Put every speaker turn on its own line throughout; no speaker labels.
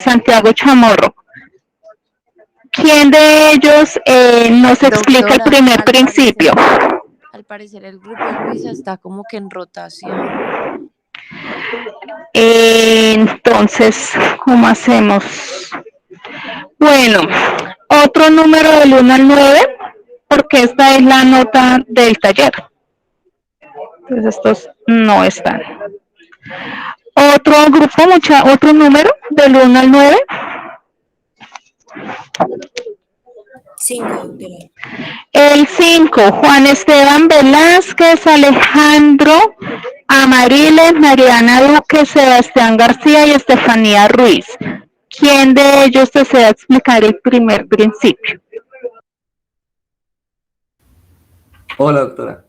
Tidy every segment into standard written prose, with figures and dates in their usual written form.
Santiago Chamorro. ¿Quién de ellos nos explica el
Doctora,
primer principio?
al parecer el grupo Luisa está como que en rotación.
Entonces, ¿cómo hacemos? Bueno, otro número del 1 al 9, porque esta es la nota del taller. Entonces estos no están. Otro grupo, otro número del 1 al 9.
5, doctora.
El 5, Juan Esteban Velázquez, Alejandro Amariles, Mariana Duque, Sebastián García y Estefanía Ruiz. ¿Quién de ellos desea explicar el primer principio?
Hola, doctora.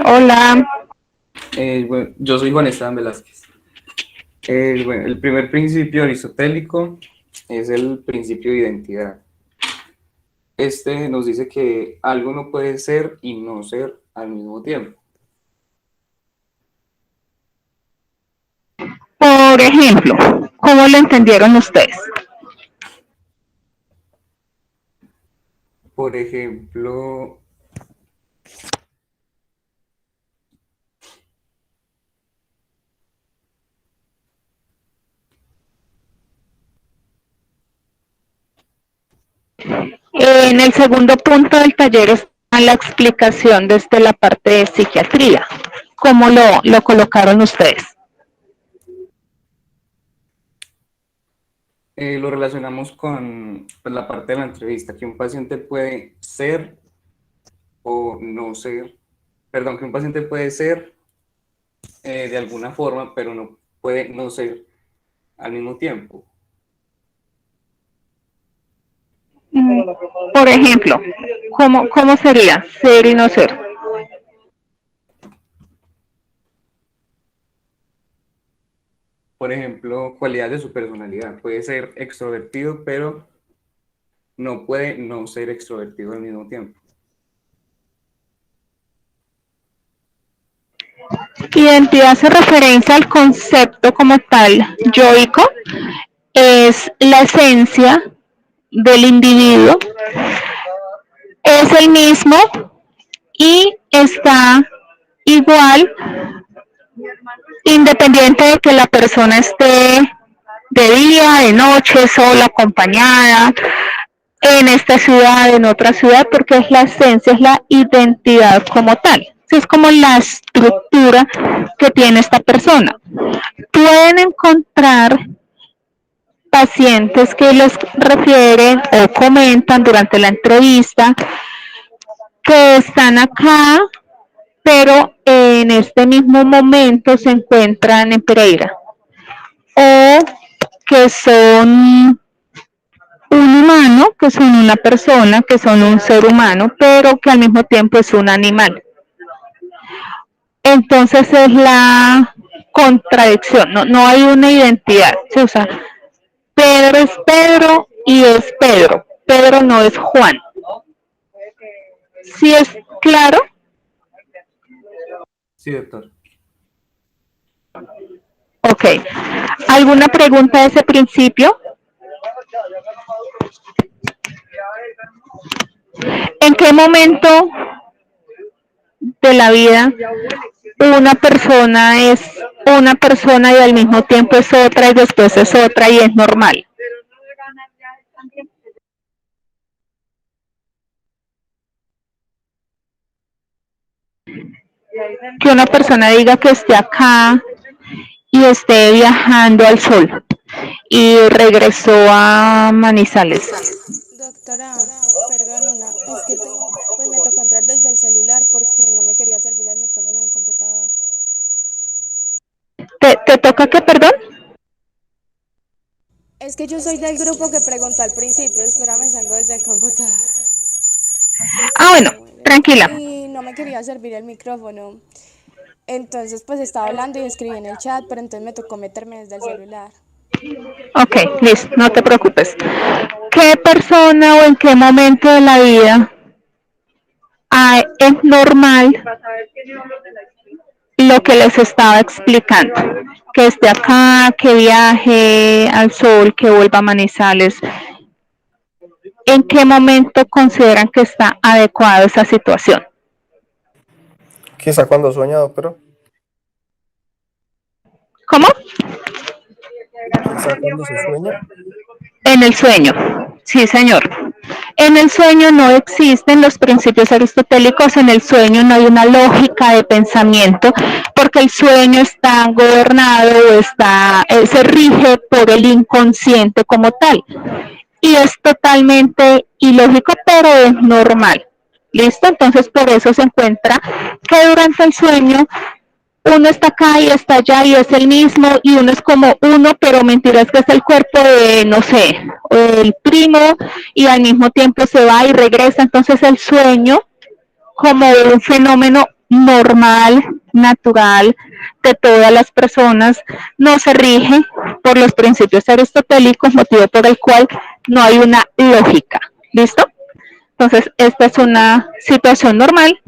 Hola.
Bueno, yo soy Juan Esteban Velázquez. Bueno, el primer principio aristotélico es el principio de identidad. Este nos dice que algo no puede ser y no ser al mismo tiempo.
Por ejemplo, ¿cómo lo entendieron ustedes?
Por ejemplo,
En el segundo punto del taller está la explicación desde la parte de psiquiatría. ¿Cómo lo colocaron ustedes?
lo relacionamos con pues, la parte de la entrevista, que un paciente puede ser o no ser, perdón, que un paciente puede ser de alguna forma, pero no puede no ser al mismo tiempo.
Por ejemplo, ¿cómo sería ser y no ser?
Por ejemplo, cualidades de su personalidad. Puede ser extrovertido, pero no puede no ser extrovertido al mismo tiempo.
Identidad hace referencia al concepto como tal yoico, es la esencia del individuo, es el mismo y está igual independiente de que la persona esté de día, de noche, sola, acompañada, en esta ciudad, en otra ciudad, porque es la esencia, es la identidad como tal. Es como la estructura que tiene esta persona. Pueden encontrar pacientes que les refieren o comentan durante la entrevista que están acá, pero en este mismo momento se encuentran en Pereira, o que son un humano, que son una persona, que son un ser humano, pero que al mismo tiempo es un animal. Entonces es la contradicción, no hay una identidad, se usa Pedro es Pedro y es Pedro, Pedro no es Juan. ¿Sí es claro?
Sí, doctor.
Ok. ¿Alguna pregunta de ese principio? ¿En qué momento de la vida una persona es una persona y al mismo tiempo es otra y después es otra y es normal? Que una persona diga que esté acá y esté viajando al sol y regresó a Manizales.
Doctora, perdón, es que pues me tocó entrar desde el celular porque no me quería servir el micrófono del computador.
¿Te toca qué, perdón?
Es que yo soy del grupo que preguntó al principio, espérame, salgo desde el computador.
Ah, bueno, tranquila.
Y no me quería servir el micrófono. Entonces pues estaba hablando y escribí en el chat, pero entonces me tocó meterme desde el celular.
Ok, listo, no te preocupes. ¿Qué persona o en qué momento de la vida es normal lo que les estaba explicando, que esté acá, que viaje al sol, que vuelva a Manizales. ¿En qué momento consideran que está adecuada esa situación?
Quizá cuando sueña, doctora.
¿Cómo?
Quizá cuando se sueña.
En el sueño, sí señor. En el sueño no existen los principios aristotélicos, en el sueño no hay una lógica de pensamiento, porque el sueño está gobernado o se rige por el inconsciente como tal. Y es totalmente ilógico, pero es normal. ¿Listo? Entonces por eso se encuentra que durante el sueño uno está acá y está allá y es el mismo y uno es como uno, pero mentira es que es el cuerpo de, no sé, el primo y al mismo tiempo se va y regresa. Entonces el sueño como un fenómeno normal, natural de todas las personas, no se rige por los principios aristotélicos, motivo por el cual no hay una lógica. ¿Listo? Entonces esta es una situación normal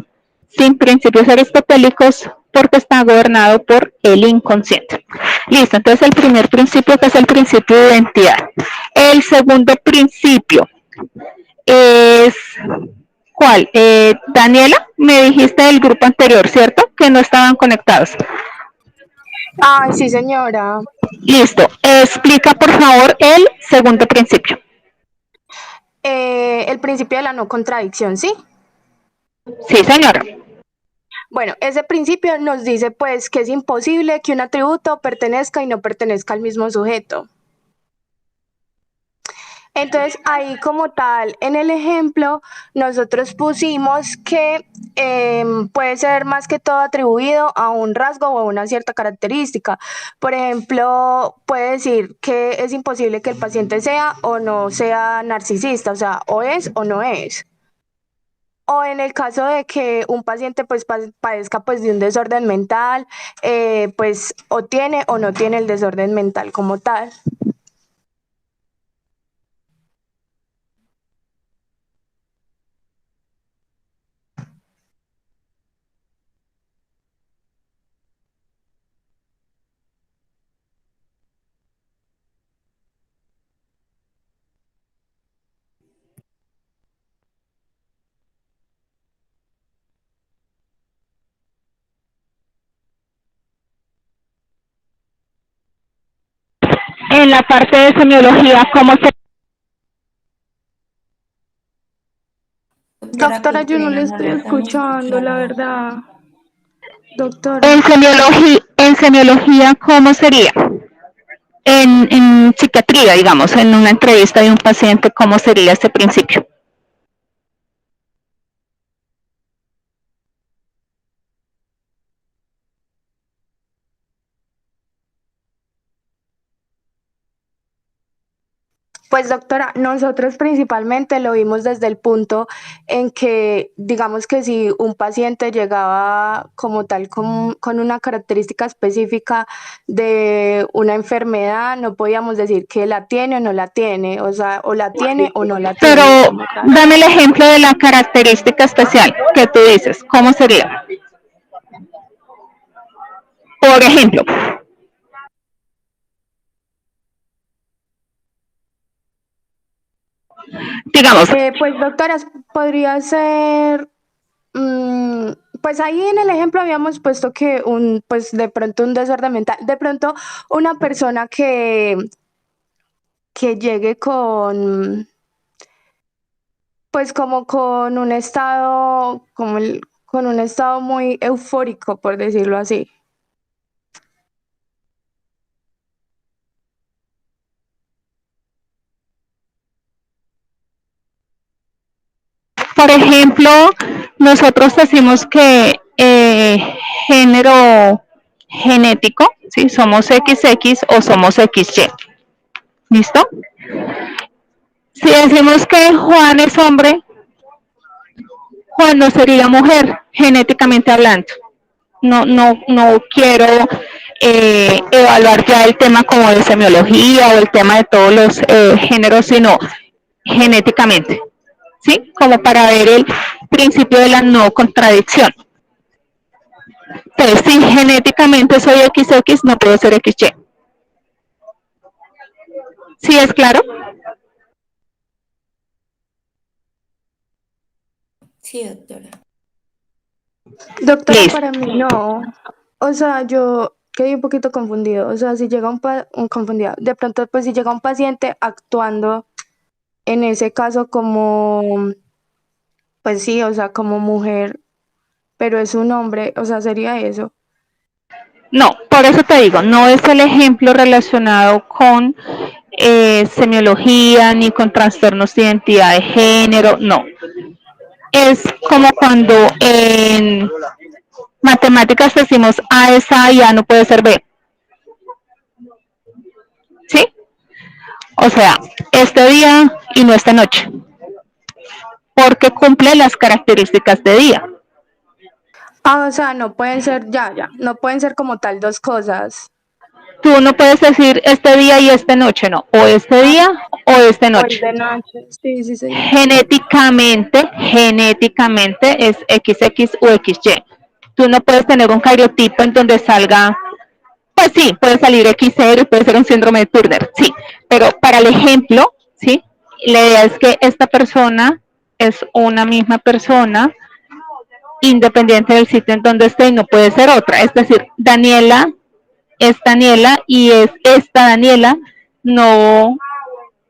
sin principios aristotélicos porque está gobernado por el inconsciente. Listo, entonces el primer principio que es el principio de identidad. El segundo principio es, ¿cuál? Daniela, me dijiste del grupo anterior, ¿cierto? Que no estaban conectados.
Ay, sí, señora.
Listo, explica por favor el segundo principio.
El principio de la no contradicción, ¿sí?
Sí, señora.
Bueno, ese principio nos dice pues que es imposible que un atributo pertenezca y no pertenezca al mismo sujeto. Entonces ahí como tal, en el ejemplo, nosotros pusimos que puede ser más que todo atribuido a un rasgo o a una cierta característica. Por ejemplo, puede decir que es imposible que el paciente sea o no sea narcisista, o sea, o es o no es. O en el caso de que un paciente pues padezca pues de un desorden mental, pues o tiene o no tiene el desorden mental como tal.
En la parte de semiología, ¿cómo se...
Doctora, yo no le estoy escuchando, la verdad. Doctora.
En semiología, ¿cómo sería? En psiquiatría, digamos, en una entrevista de un paciente, ¿cómo sería ese principio?
Pues doctora, nosotros principalmente lo vimos desde el punto en que, digamos que si un paciente llegaba como tal con una característica específica de una enfermedad, no podíamos decir que la tiene o no la tiene, o sea, o la tiene o no la tiene.
Pero dame el ejemplo de la característica especial que tú dices, ¿cómo sería? Por ejemplo. Digamos.
Pues doctora, podría ser, pues ahí en el ejemplo habíamos puesto que pues de pronto un desorden mental, de pronto una persona que llegue pues como con un estado, con un estado muy eufórico, por decirlo así.
Por ejemplo, nosotros decimos que género genético, ¿sí? Somos XX o somos XY. ¿Listo? Si decimos que Juan es hombre, Juan no sería mujer, genéticamente hablando. No quiero evaluar ya el tema como de semiología o el tema de todos los géneros, sino genéticamente. ¿Sí? Como para ver el principio de la no contradicción. Entonces, si genéticamente soy XX, no puedo ser XY. ¿Sí es claro?
Sí, doctora.
Doctora,
Listo.
para mí no. O sea, yo quedé un poquito confundido. O sea, si llega un confundido, de pronto, pues si llega un paciente actuando en ese caso como, pues sí, o sea, como mujer, pero es un hombre, o sea, sería eso.
No, por eso te digo, no es el ejemplo relacionado con semiología ni con trastornos de identidad de género, no. Es como cuando en matemáticas decimos A es A y A no puede ser B, ¿sí? O sea, este día y no esta noche, porque cumple las características de día.
Ah, o sea, no pueden ser, ya, no pueden ser como tal dos cosas.
Tú no puedes decir este día y esta noche, no, o este
Ah,
día o esta
o el
noche.
de noche. Sí, sí, señor.
Genéticamente es XX o XY. Tú no puedes tener un cariotipo en donde salga, pues sí, puede salir X0 y puede ser un síndrome de Turner, sí, pero para el ejemplo, sí, la idea es que esta persona es una misma persona independiente del sitio en donde esté y no puede ser otra. Es decir, Daniela es Daniela y es esta Daniela, no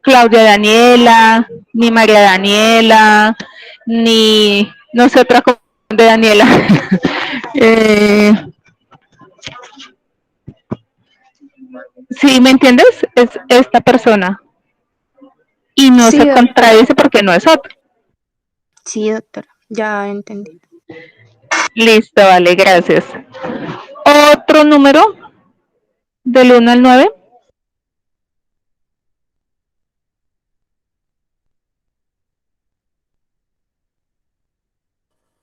Claudia Daniela, ni María Daniela, ni no sé otra cosa de Daniela. eh, ¿Sí me entiendes? Es esta persona y no se
Sí, doctora.
contradice porque no es otra.
Sí, doctora. Ya entendí.
Listo, vale, gracias. Otro número del 1 al 9.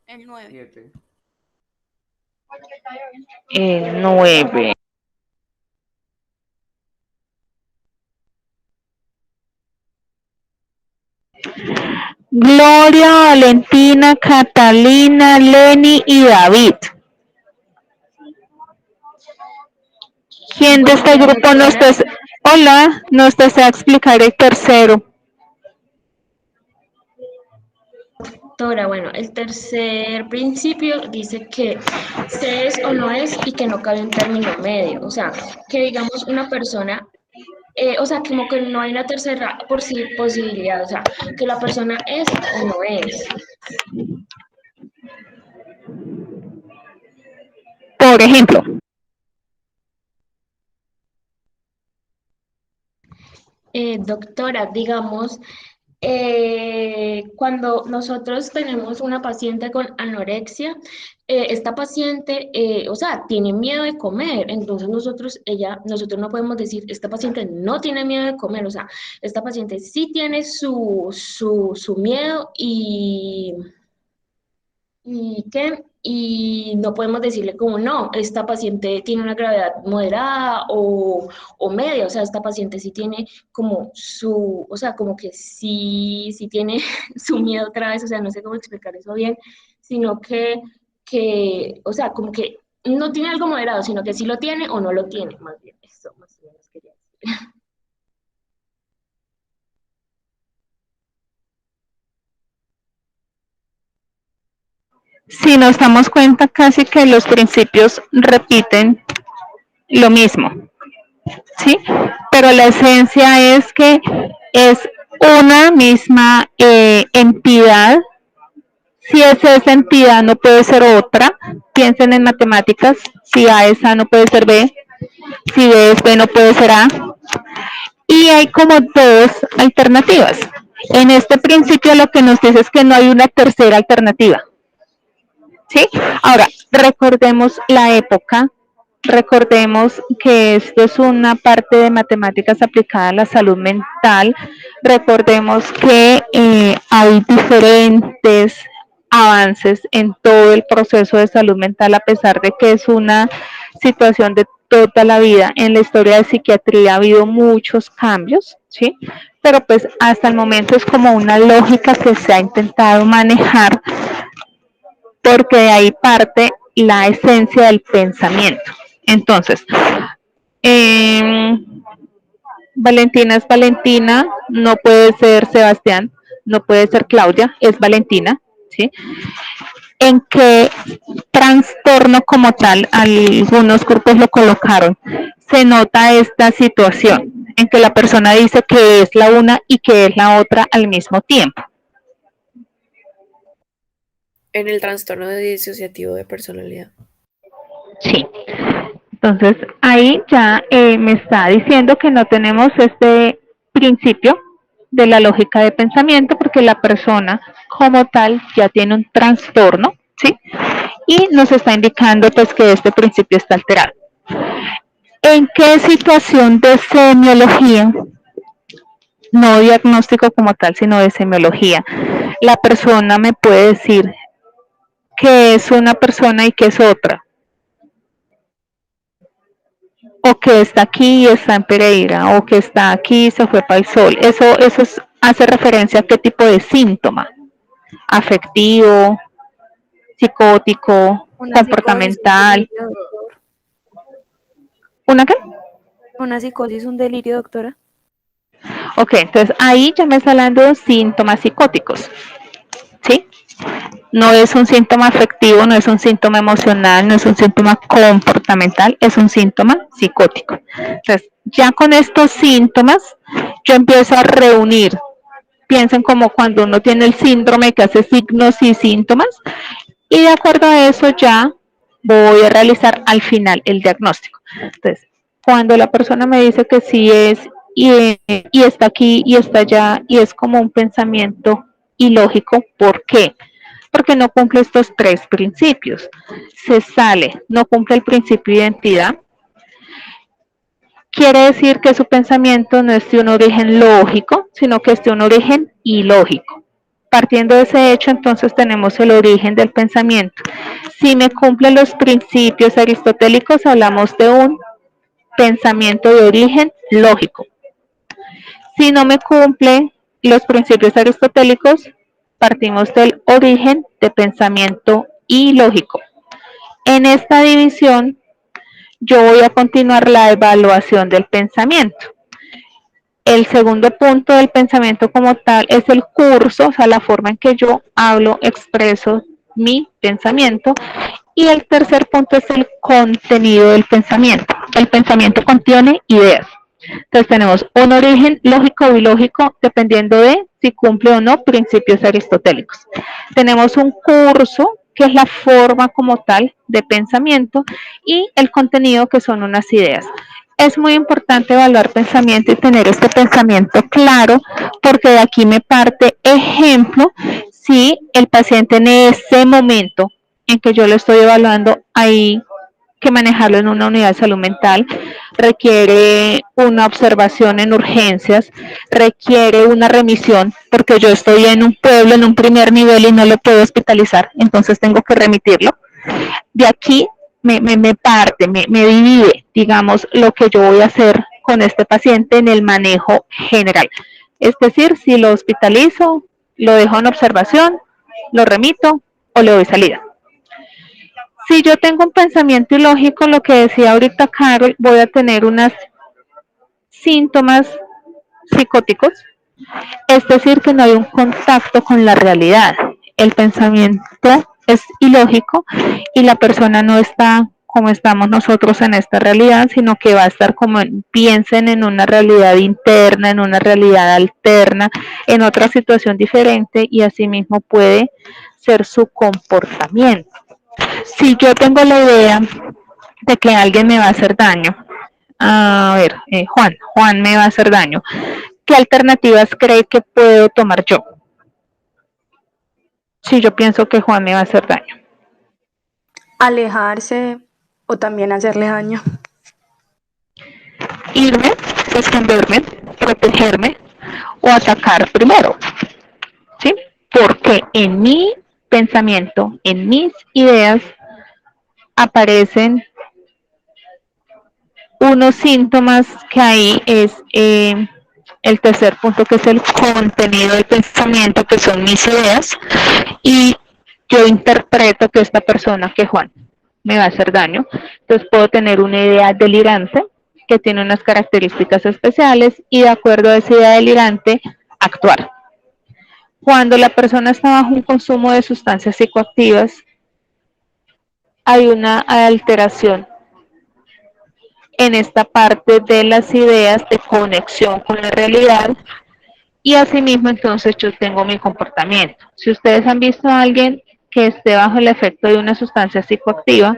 El 9.
7.
El 9. Gloria, Valentina, Catalina, Lenny y David. ¿Quién de este
Bueno,
grupo nos
doctora,
desea? Hola, nos desea explicar el tercero?
bueno, el tercer principio dice que se es o no es y que no cabe un término medio. O sea, que digamos una persona, o sea, como que no hay una tercera posibilidad, o sea, que la persona es o no es.
Por ejemplo,
Doctora, digamos, cuando nosotros tenemos una paciente con anorexia, esta paciente, o sea, tiene miedo de comer, entonces nosotros no podemos decir, esta paciente no tiene miedo de comer, o sea, esta paciente sí tiene su miedo y no podemos decirle como no, esta paciente tiene una gravedad moderada o media, o sea, esta paciente sí tiene como o sea, como que sí tiene su miedo otra vez, o sea, no sé cómo explicar eso bien, sino o sea, como que no tiene algo moderado, sino que sí lo tiene o no lo tiene, más bien, eso más o menos quería decir.
si nos damos cuenta, casi que los principios repiten lo mismo, ¿sí? Pero la esencia es que es una misma entidad. Si es esa entidad, no puede ser otra. Piensen en matemáticas. Si A es A, no puede ser B. Si B es B, no puede ser A. Y hay como dos alternativas. En este principio lo que nos dice es que no hay una tercera alternativa. ¿Sí? Ahora, recordemos la época, recordemos que esto es una parte de matemáticas aplicada a la salud mental, recordemos que hay diferentes avances en todo el proceso de salud mental, a pesar de que es una situación de toda la vida. En la historia de psiquiatría ha habido muchos cambios, ¿sí? Pero pues hasta el momento es como una lógica que se ha intentado manejar porque de ahí parte la esencia del pensamiento. Entonces, Valentina es Valentina, no puede ser Sebastián, no puede ser Claudia, es Valentina, ¿sí? ¿En qué trastorno como tal, algunos grupos lo colocaron, se nota esta situación en que la persona dice que es la una y que es la otra al mismo tiempo?
En el trastorno disociativo de personalidad.
Sí. Entonces, ahí ya me está diciendo que no tenemos este principio de la lógica de pensamiento porque la persona como tal ya tiene un trastorno, ¿sí? Y nos está indicando pues que este principio está alterado. ¿En qué situación de semiología, no diagnóstico como tal, sino de semiología, la persona me puede decir que es una persona y que es otra? O que está aquí y está en Pereira, o que está aquí y se fue para el sol. Eso hace referencia a qué tipo de síntoma: afectivo, psicótico, comportamental. ¿Una qué?
Una psicosis, un delirio, doctora.
Ok, entonces ahí ya me está hablando de síntomas psicóticos, ¿sí? No es un síntoma afectivo, no es un síntoma emocional, no es un síntoma comportamental, es un síntoma psicótico. Entonces, ya con estos síntomas, yo empiezo a reunir. Piensen como cuando uno tiene el síndrome que hace signos y síntomas, y de acuerdo a eso ya voy a realizar al final el diagnóstico. Entonces, cuando la persona me dice que sí es, y está aquí y está allá, y es como un pensamiento ilógico, ¿por qué? Porque no cumple estos tres principios. Se sale, no cumple el principio de identidad. Quiere decir que su pensamiento no es de un origen lógico, sino que es de un origen ilógico. Partiendo de ese hecho, entonces tenemos el origen del pensamiento. Si me cumplen los principios aristotélicos, hablamos de un pensamiento de origen lógico. Si no me cumplen los principios aristotélicos, partimos del origen de pensamiento ilógico. En esta división, yo voy a continuar la evaluación del pensamiento. El segundo punto del pensamiento como tal es el curso, o sea, la forma en que yo hablo, expreso mi pensamiento. Y el tercer punto es el contenido del pensamiento. El pensamiento contiene ideas. Entonces tenemos un origen lógico o ilógico dependiendo de si cumple o no principios aristotélicos. Tenemos un curso, que es la forma como tal de pensamiento, y el contenido, que son unas ideas. Es muy importante evaluar pensamiento y tener este pensamiento claro, porque de aquí me parte ejemplo si el paciente en ese momento en que yo lo estoy evaluando hay que manejarlo en una unidad de salud mental, requiere una observación en urgencias, requiere una remisión, porque yo estoy en un pueblo, en un primer nivel y no lo puedo hospitalizar, entonces tengo que remitirlo. De aquí me divide, digamos, lo que yo voy a hacer con este paciente en el manejo general. Es decir, si lo hospitalizo, lo dejo en observación, lo remito o le doy salida. Si yo tengo un pensamiento ilógico, lo que decía ahorita Carol, voy a tener unos síntomas psicóticos, es decir, que no hay un contacto con la realidad. El pensamiento es ilógico y la persona no está como estamos nosotros en esta realidad, sino que va a estar como piensen en una realidad interna, en una realidad alterna, en otra situación diferente, y asimismo puede ser su comportamiento. Si yo tengo la idea de que alguien me va a hacer daño, a ver, Juan me va a hacer daño, ¿qué alternativas cree que puedo tomar yo? Si yo pienso que Juan me va a hacer daño.
Alejarse o también hacerle daño.
Irme, esconderme, protegerme o atacar primero, ¿sí? Porque en mi pensamiento, en mis ideas, aparecen unos síntomas que ahí es el tercer punto, que es el contenido del pensamiento, que son mis ideas, y yo interpreto que esta persona, que Juan, me va a hacer daño. Entonces puedo tener una idea delirante que tiene unas características especiales y de acuerdo a esa idea delirante, actuar. Cuando la persona está bajo un consumo de sustancias psicoactivas, hay una alteración en esta parte de las ideas de conexión con la realidad y asimismo entonces yo tengo mi comportamiento. Si ustedes han visto a alguien que esté bajo el efecto de una sustancia psicoactiva,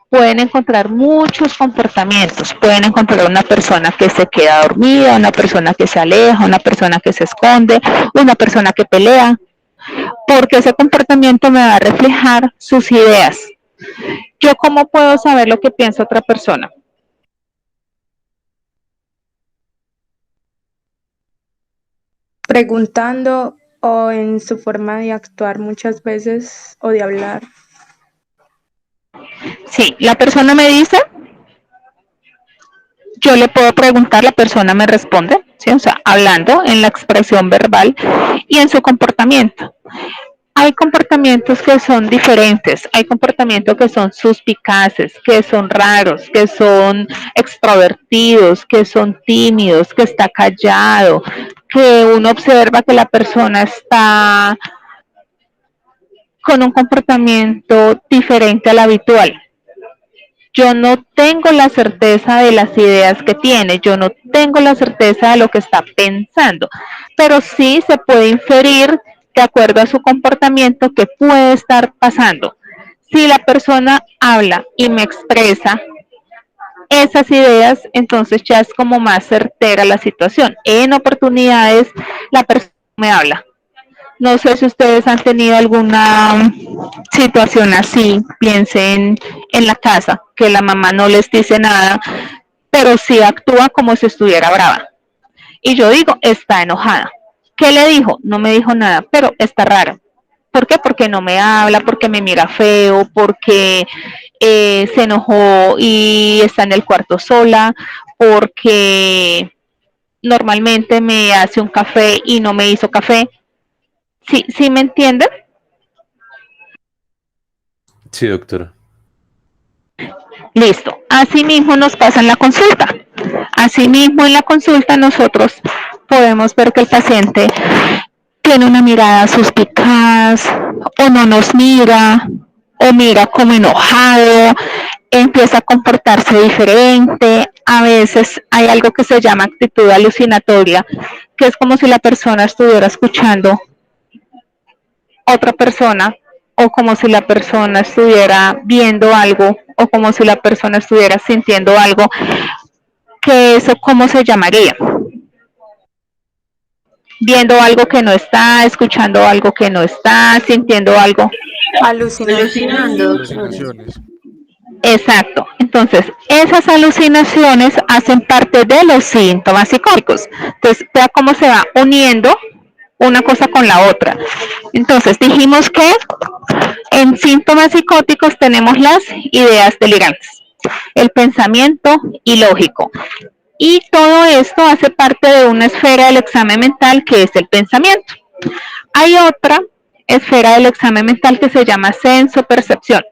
pueden encontrar muchos comportamientos. Pueden encontrar una persona que se queda dormida, una persona que se aleja, una persona que se esconde, una persona que pelea, porque ese comportamiento me va a reflejar sus ideas. ¿Yo cómo puedo saber lo que piensa otra persona?
Preguntando o en su forma de actuar muchas veces o de hablar.
Sí, la persona me dice, yo le puedo preguntar, la persona me responde, ¿sí? O sea, hablando en la expresión verbal y en su comportamiento. Hay comportamientos que son diferentes, hay comportamientos que son suspicaces, que son raros, que son extrovertidos, que son tímidos, que está callado, que uno observa que la persona está con un comportamiento diferente al habitual. Yo no tengo la certeza de las ideas que tiene, yo no tengo la certeza de lo que está pensando, pero sí se puede inferir de acuerdo a su comportamiento que puede estar pasando. Si la persona habla y me expresa esas ideas, entonces ya es como más certera la situación. En oportunidades la persona me habla. No sé si ustedes han tenido alguna situación así, piensen en la casa, que la mamá no les dice nada, pero sí actúa como si estuviera brava. Y yo digo, está enojada. ¿Qué le dijo? No me dijo nada, pero está rara. ¿Por qué? Porque no me habla, porque me mira feo, porque se enojó y está en el cuarto sola, porque normalmente me hace un café y no me hizo café. ¿Sí, sí me entienden?
Sí, doctora.
Listo. Asimismo nos pasa en la consulta. Asimismo en la consulta nosotros podemos ver que el paciente tiene una mirada suspicaz o no nos mira o mira como enojado, empieza a comportarse diferente. A veces hay algo que se llama actitud alucinatoria, que es como si la persona estuviera escuchando otra persona o como si la persona estuviera viendo algo o como si la persona estuviera sintiendo algo, que eso cómo se llamaría. Viendo algo que no está, escuchando algo que no está, sintiendo algo.
Alucinando, doctora.
Alucinaciones.
Exacto. Entonces, esas alucinaciones hacen parte de los síntomas psicóticos. Entonces, vea cómo se va uniendo una cosa con la otra. Entonces, dijimos que en síntomas psicóticos tenemos las ideas delirantes, el pensamiento ilógico. Y todo esto hace parte de una esfera del examen mental que es el pensamiento. Hay otra esfera del examen mental que se llama senso-percepción.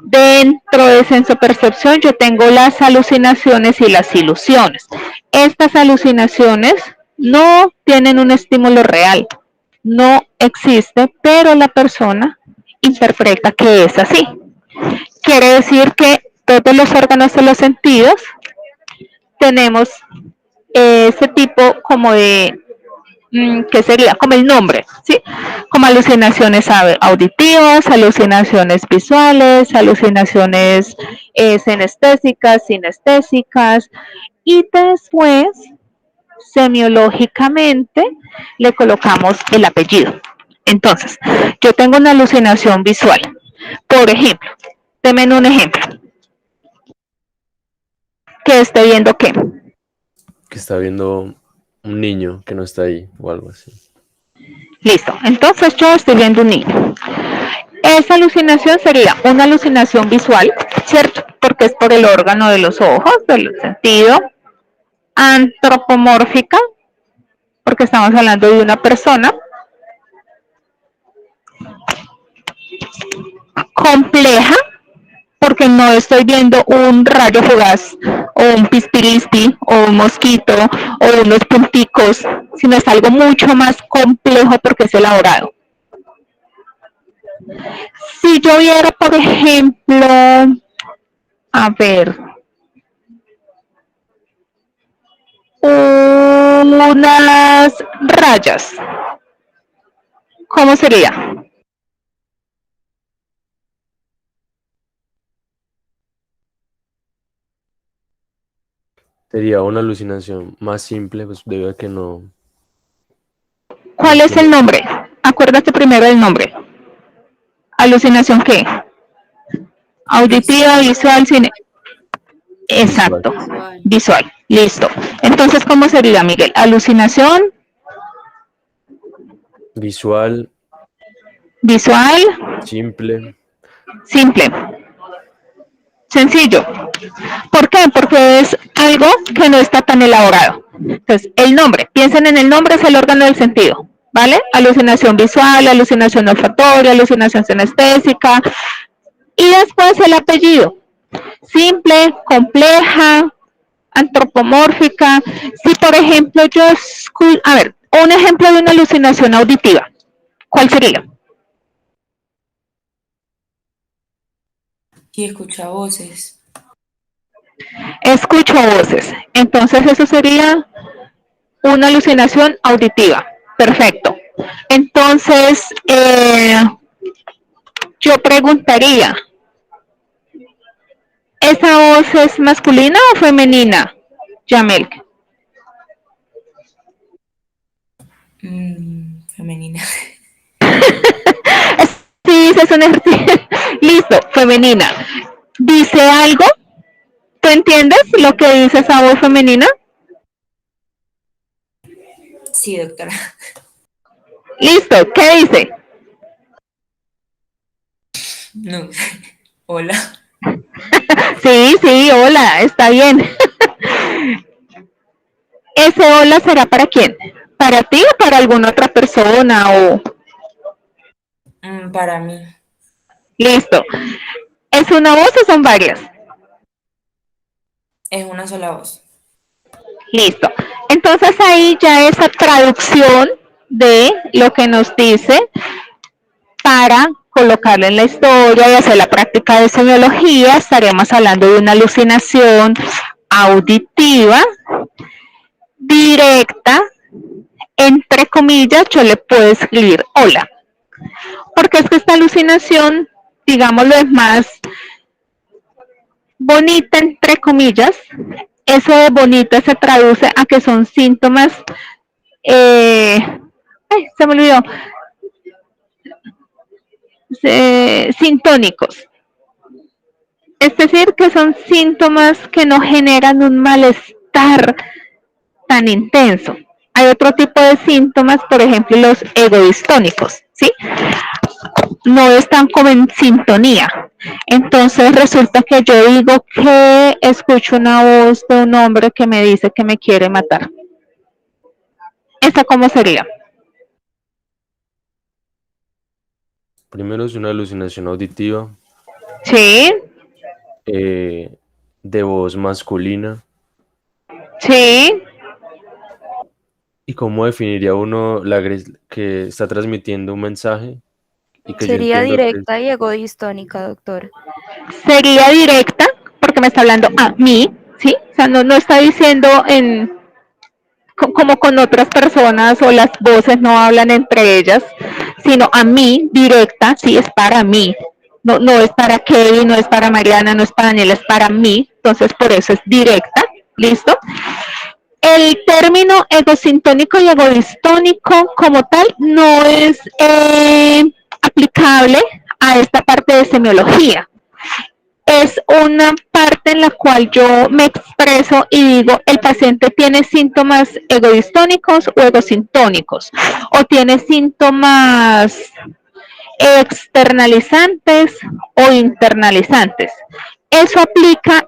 Dentro de senso-percepción yo tengo las alucinaciones y las ilusiones. Estas alucinaciones no tienen un estímulo real, no existe, pero la persona interpreta que es así. Quiere decir que todos los órganos de los sentidos tenemos ese tipo como de, ¿qué sería? Como el nombre, ¿sí? Como alucinaciones auditivas, alucinaciones visuales, alucinaciones sinestésicas, y después, semiológicamente, le colocamos el apellido. Entonces, yo tengo una alucinación visual. Por ejemplo, denme un ejemplo. Que esté viendo qué.
Que está viendo un niño que no está ahí o algo así.
Listo. Entonces yo estoy viendo un niño. Esa alucinación sería una alucinación visual, ¿cierto? Porque es por el órgano de los ojos, del sentido. Antropomórfica, porque estamos hablando de una persona. Compleja, porque no estoy viendo un rayo fugaz o un pispiristi o un mosquito o unos punticos, sino es algo mucho más complejo porque es elaborado. Si yo viera, por ejemplo, a ver, unas rayas, ¿cómo sería?
Sería una alucinación más simple, pues debido a que no
¿Cuál es el nombre? Acuérdate primero del nombre. ¿Alucinación qué? Auditiva, visual, cine. Exacto,
Visual.
visual. Listo. Entonces, ¿cómo sería, Miguel? Alucinación,
visual,
visual,
simple,
simple, sencillo. ¿Por qué? Porque es algo que no está tan elaborado. Entonces, el nombre, piensen en el nombre, es el órgano del sentido, ¿vale? Alucinación visual, alucinación olfatoria, alucinación sinestésica, y después el apellido. Simple, compleja, antropomórfica. Si, por ejemplo, a ver, un ejemplo de una alucinación auditiva, ¿cuál sería?
Y escucha voces.
Escucho voces. Entonces, eso sería una alucinación auditiva. Perfecto. Entonces, yo preguntaría, ¿esa voz es masculina o femenina, Yamel?
Femenina.
Sí, es un ejercicio. Listo, femenina. ¿Dice algo? ¿Tú entiendes lo que dice esa voz femenina?
Sí, doctora.
Listo, ¿qué dice?
No. Hola.
Sí, sí, hola, está bien. ¿Ese hola será para quién? ¿Para ti o para alguna otra persona? O
Para mí.
listo. ¿Es una voz o son varias?
Es una sola voz.
Listo. Entonces ahí ya esa traducción de lo que nos dice para colocarlo en la historia y hacer la práctica de semiología, estaríamos hablando de una alucinación auditiva directa, entre comillas, yo le puedo escribir hola, porque es que esta alucinación, digámoslo, es más bonita, entre comillas. Eso de bonita se traduce a que son síntomas, se me olvidó, sintónicos. Es decir, que son síntomas que no generan un malestar tan intenso. Hay otro tipo de síntomas, por ejemplo, los egodistónicos, ¿sí? No están como en sintonía. Entonces resulta que yo digo que escucho una voz de un hombre que me dice que me quiere matar. ¿Esa cómo sería?
primero es una alucinación auditiva,
Sí,
de voz masculina.
sí.
¿Y cómo definiría uno que está transmitiendo un mensaje y que yo
Sería
entiendo que
directa y egodistónica, doctora.
Sería directa porque me está hablando a mí, ¿sí? O sea, no está diciendo como con otras personas o las voces no hablan entre ellas, sino a mí, directa, sí, es para mí. No es para Kevin, no es para Mariana, no es para Daniela, es para mí. Entonces, por eso es directa. ¿Listo? El término egosintónico y egodistónico como tal no es aplicable a esta parte de semiología. Es una parte en la cual yo me expreso y digo, el paciente tiene síntomas egodistónicos o egosintónicos, o tiene síntomas externalizantes o internalizantes. Eso aplica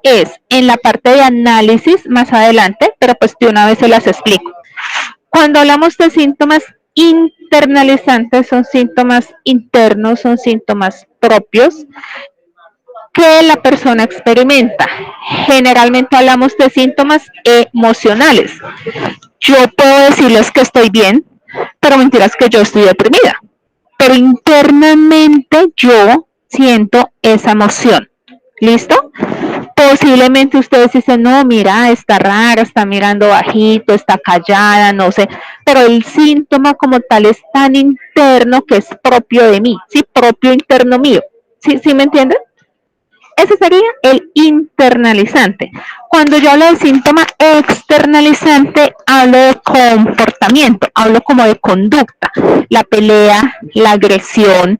en la parte de análisis más adelante, pero pues de una vez se las explico. Cuando hablamos de síntomas internalizantes, son síntomas internos, son síntomas propios que la persona experimenta. Generalmente hablamos de síntomas emocionales. Yo puedo decirles que estoy bien, pero mentiras que yo estoy deprimida. Pero internamente yo siento esa emoción. ¿Listo? Posiblemente ustedes dicen, no, mira, está rara, está mirando bajito, está callada, no sé, pero el síntoma como tal es tan interno que es propio de mí, ¿sí? Propio interno mío. ¿Sí me entienden? Ese sería el internalizante. Cuando yo hablo de síntoma externalizante, hablo de comportamiento, hablo como de conducta, la pelea, la agresión,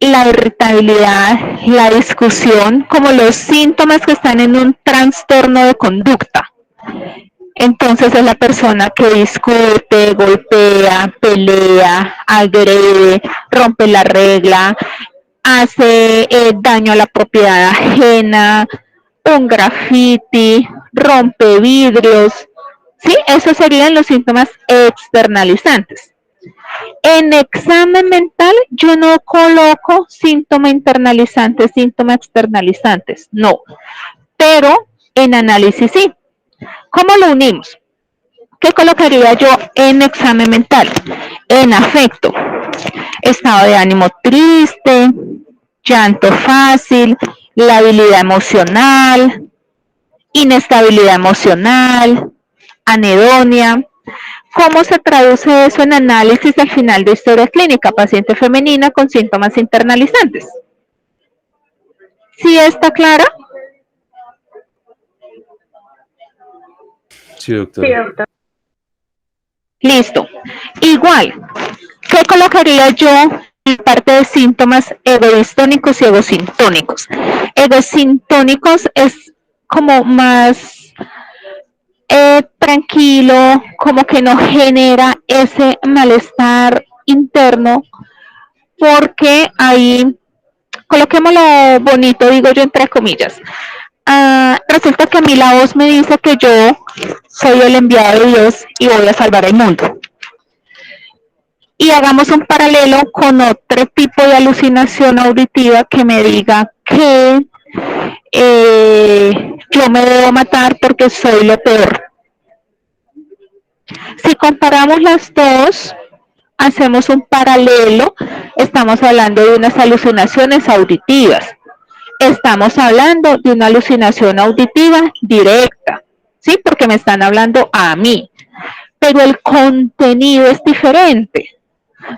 la irritabilidad, la discusión, como los síntomas que están en un trastorno de conducta. Entonces es la persona que discute, golpea, pelea, agrede, rompe la regla, hace daño a la propiedad ajena, un graffiti, rompe vidrios. ¿Sí? Esos serían los síntomas externalizantes. En examen mental yo no coloco síntoma internalizante, síntoma externalizantes, no, pero en análisis sí. ¿Cómo lo unimos? ¿Qué colocaría yo en examen mental? En afecto, estado de ánimo triste, llanto fácil, labilidad emocional, inestabilidad emocional, anedonia. ¿Cómo se traduce eso en análisis al final de historia clínica? Paciente femenina con síntomas internalizantes. ¿Sí está clara?
Sí, doctor.
Listo. Igual, ¿qué colocaría yo en parte de síntomas egodistónicos y egosintónicos? Egosintónicos es como más tranquilo, como que no genera ese malestar interno, porque ahí, coloquémoslo bonito, digo yo entre comillas, resulta que a mí la voz me dice que yo soy el enviado de Dios y voy a salvar el mundo. Y hagamos un paralelo con otro tipo de alucinación auditiva que me diga que yo me debo matar porque soy lo peor. Si comparamos las dos, hacemos un paralelo, estamos hablando de unas alucinaciones auditivas. Estamos hablando de una alucinación auditiva directa, ¿sí? Porque me están hablando a mí. Pero el contenido es diferente.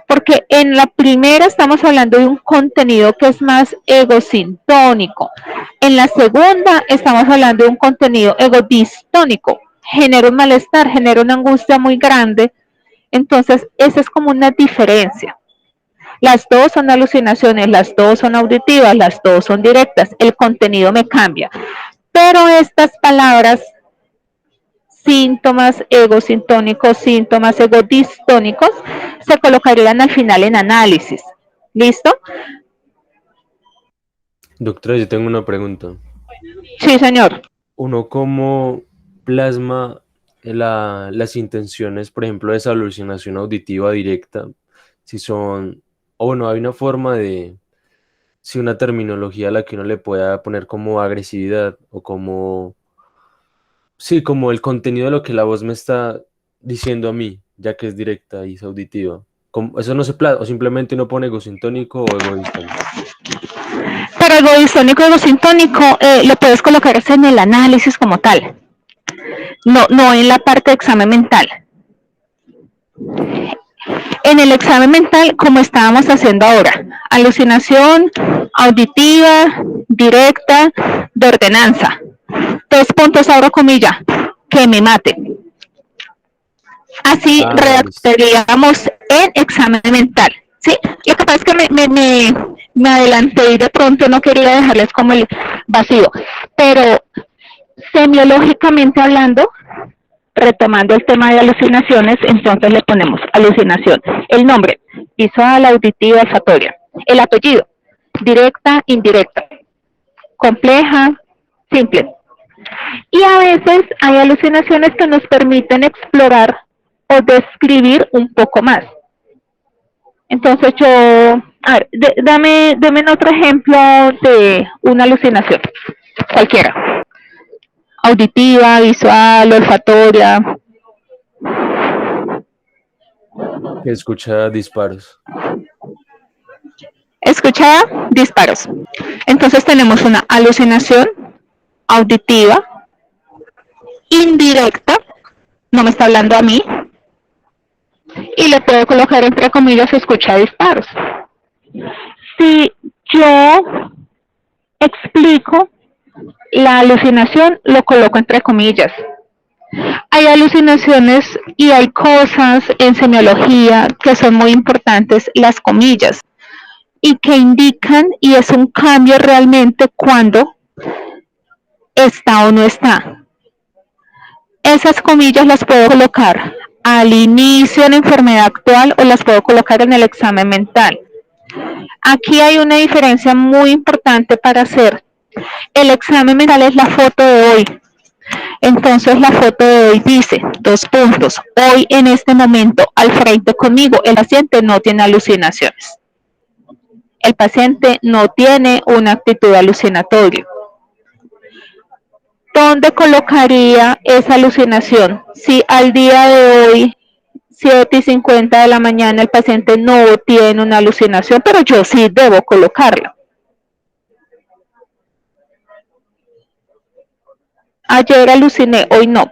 Porque en la primera estamos hablando de un contenido que es más egosintónico. En la segunda estamos hablando de un contenido egodistónico. Genera un malestar, genera una angustia muy grande. Entonces, esa es como una diferencia. Las dos son alucinaciones, las dos son auditivas, las dos son directas. El contenido me cambia. Pero estas palabras, síntomas egosintónicos, síntomas egodistónicos, se colocarían al final en análisis. ¿Listo?
Doctora, yo tengo una pregunta.
Sí, señor.
¿Uno cómo plasma las intenciones, por ejemplo, de esa alucinación auditiva directa? Si son, o bueno, hay una forma de, si una terminología a la que uno le pueda poner como agresividad o como, sí, como el contenido de lo que la voz me está diciendo a mí, ya que es directa y es auditiva. Eso no se plasma, o simplemente uno pone egosintónico o egoístónico.
Pero egodistónico, egosintónico, lo puedes colocar en el análisis como tal. No en la parte de examen mental. En el examen mental, como estábamos haciendo ahora, alucinación auditiva, directa, de ordenanza. 2 puntos, abro comilla, que me mate. Así redactaríamos en examen mental, ¿sí? Lo que pasa es que me adelanté y de pronto no quería dejarles como el vacío, pero semiológicamente hablando, retomando el tema de alucinaciones, entonces le ponemos alucinación, el nombre, visual, auditiva, olfatoria, el apellido, directa, indirecta, compleja, simple. Y a veces hay alucinaciones que nos permiten explorar o describir un poco más. Entonces yo, a ver, dame otro ejemplo de una alucinación, cualquiera. Auditiva, visual, olfatoria.
Que escucha disparos.
Escuchada, disparos. Entonces tenemos una alucinación auditiva, indirecta, no me está hablando a mí, y le puedo colocar entre comillas escucha disparos. Si yo explico la alucinación, lo coloco entre comillas. Hay alucinaciones y hay cosas en semiología que son muy importantes, las comillas, y que indican, y es un cambio realmente cuando está o no está. Esas comillas las puedo colocar al inicio de la enfermedad actual o las puedo colocar en el examen mental. Aquí hay una diferencia muy importante para hacer. El examen mental es la foto de hoy. Entonces la foto de hoy dice, 2 puntos, hoy en este momento al frente conmigo, el paciente no tiene alucinaciones. El paciente no tiene una actitud alucinatoria. ¿Dónde colocaría esa alucinación? Si al día de hoy, 7:50 de la mañana, el paciente no tiene una alucinación, pero yo sí debo colocarla. Ayer aluciné, hoy no.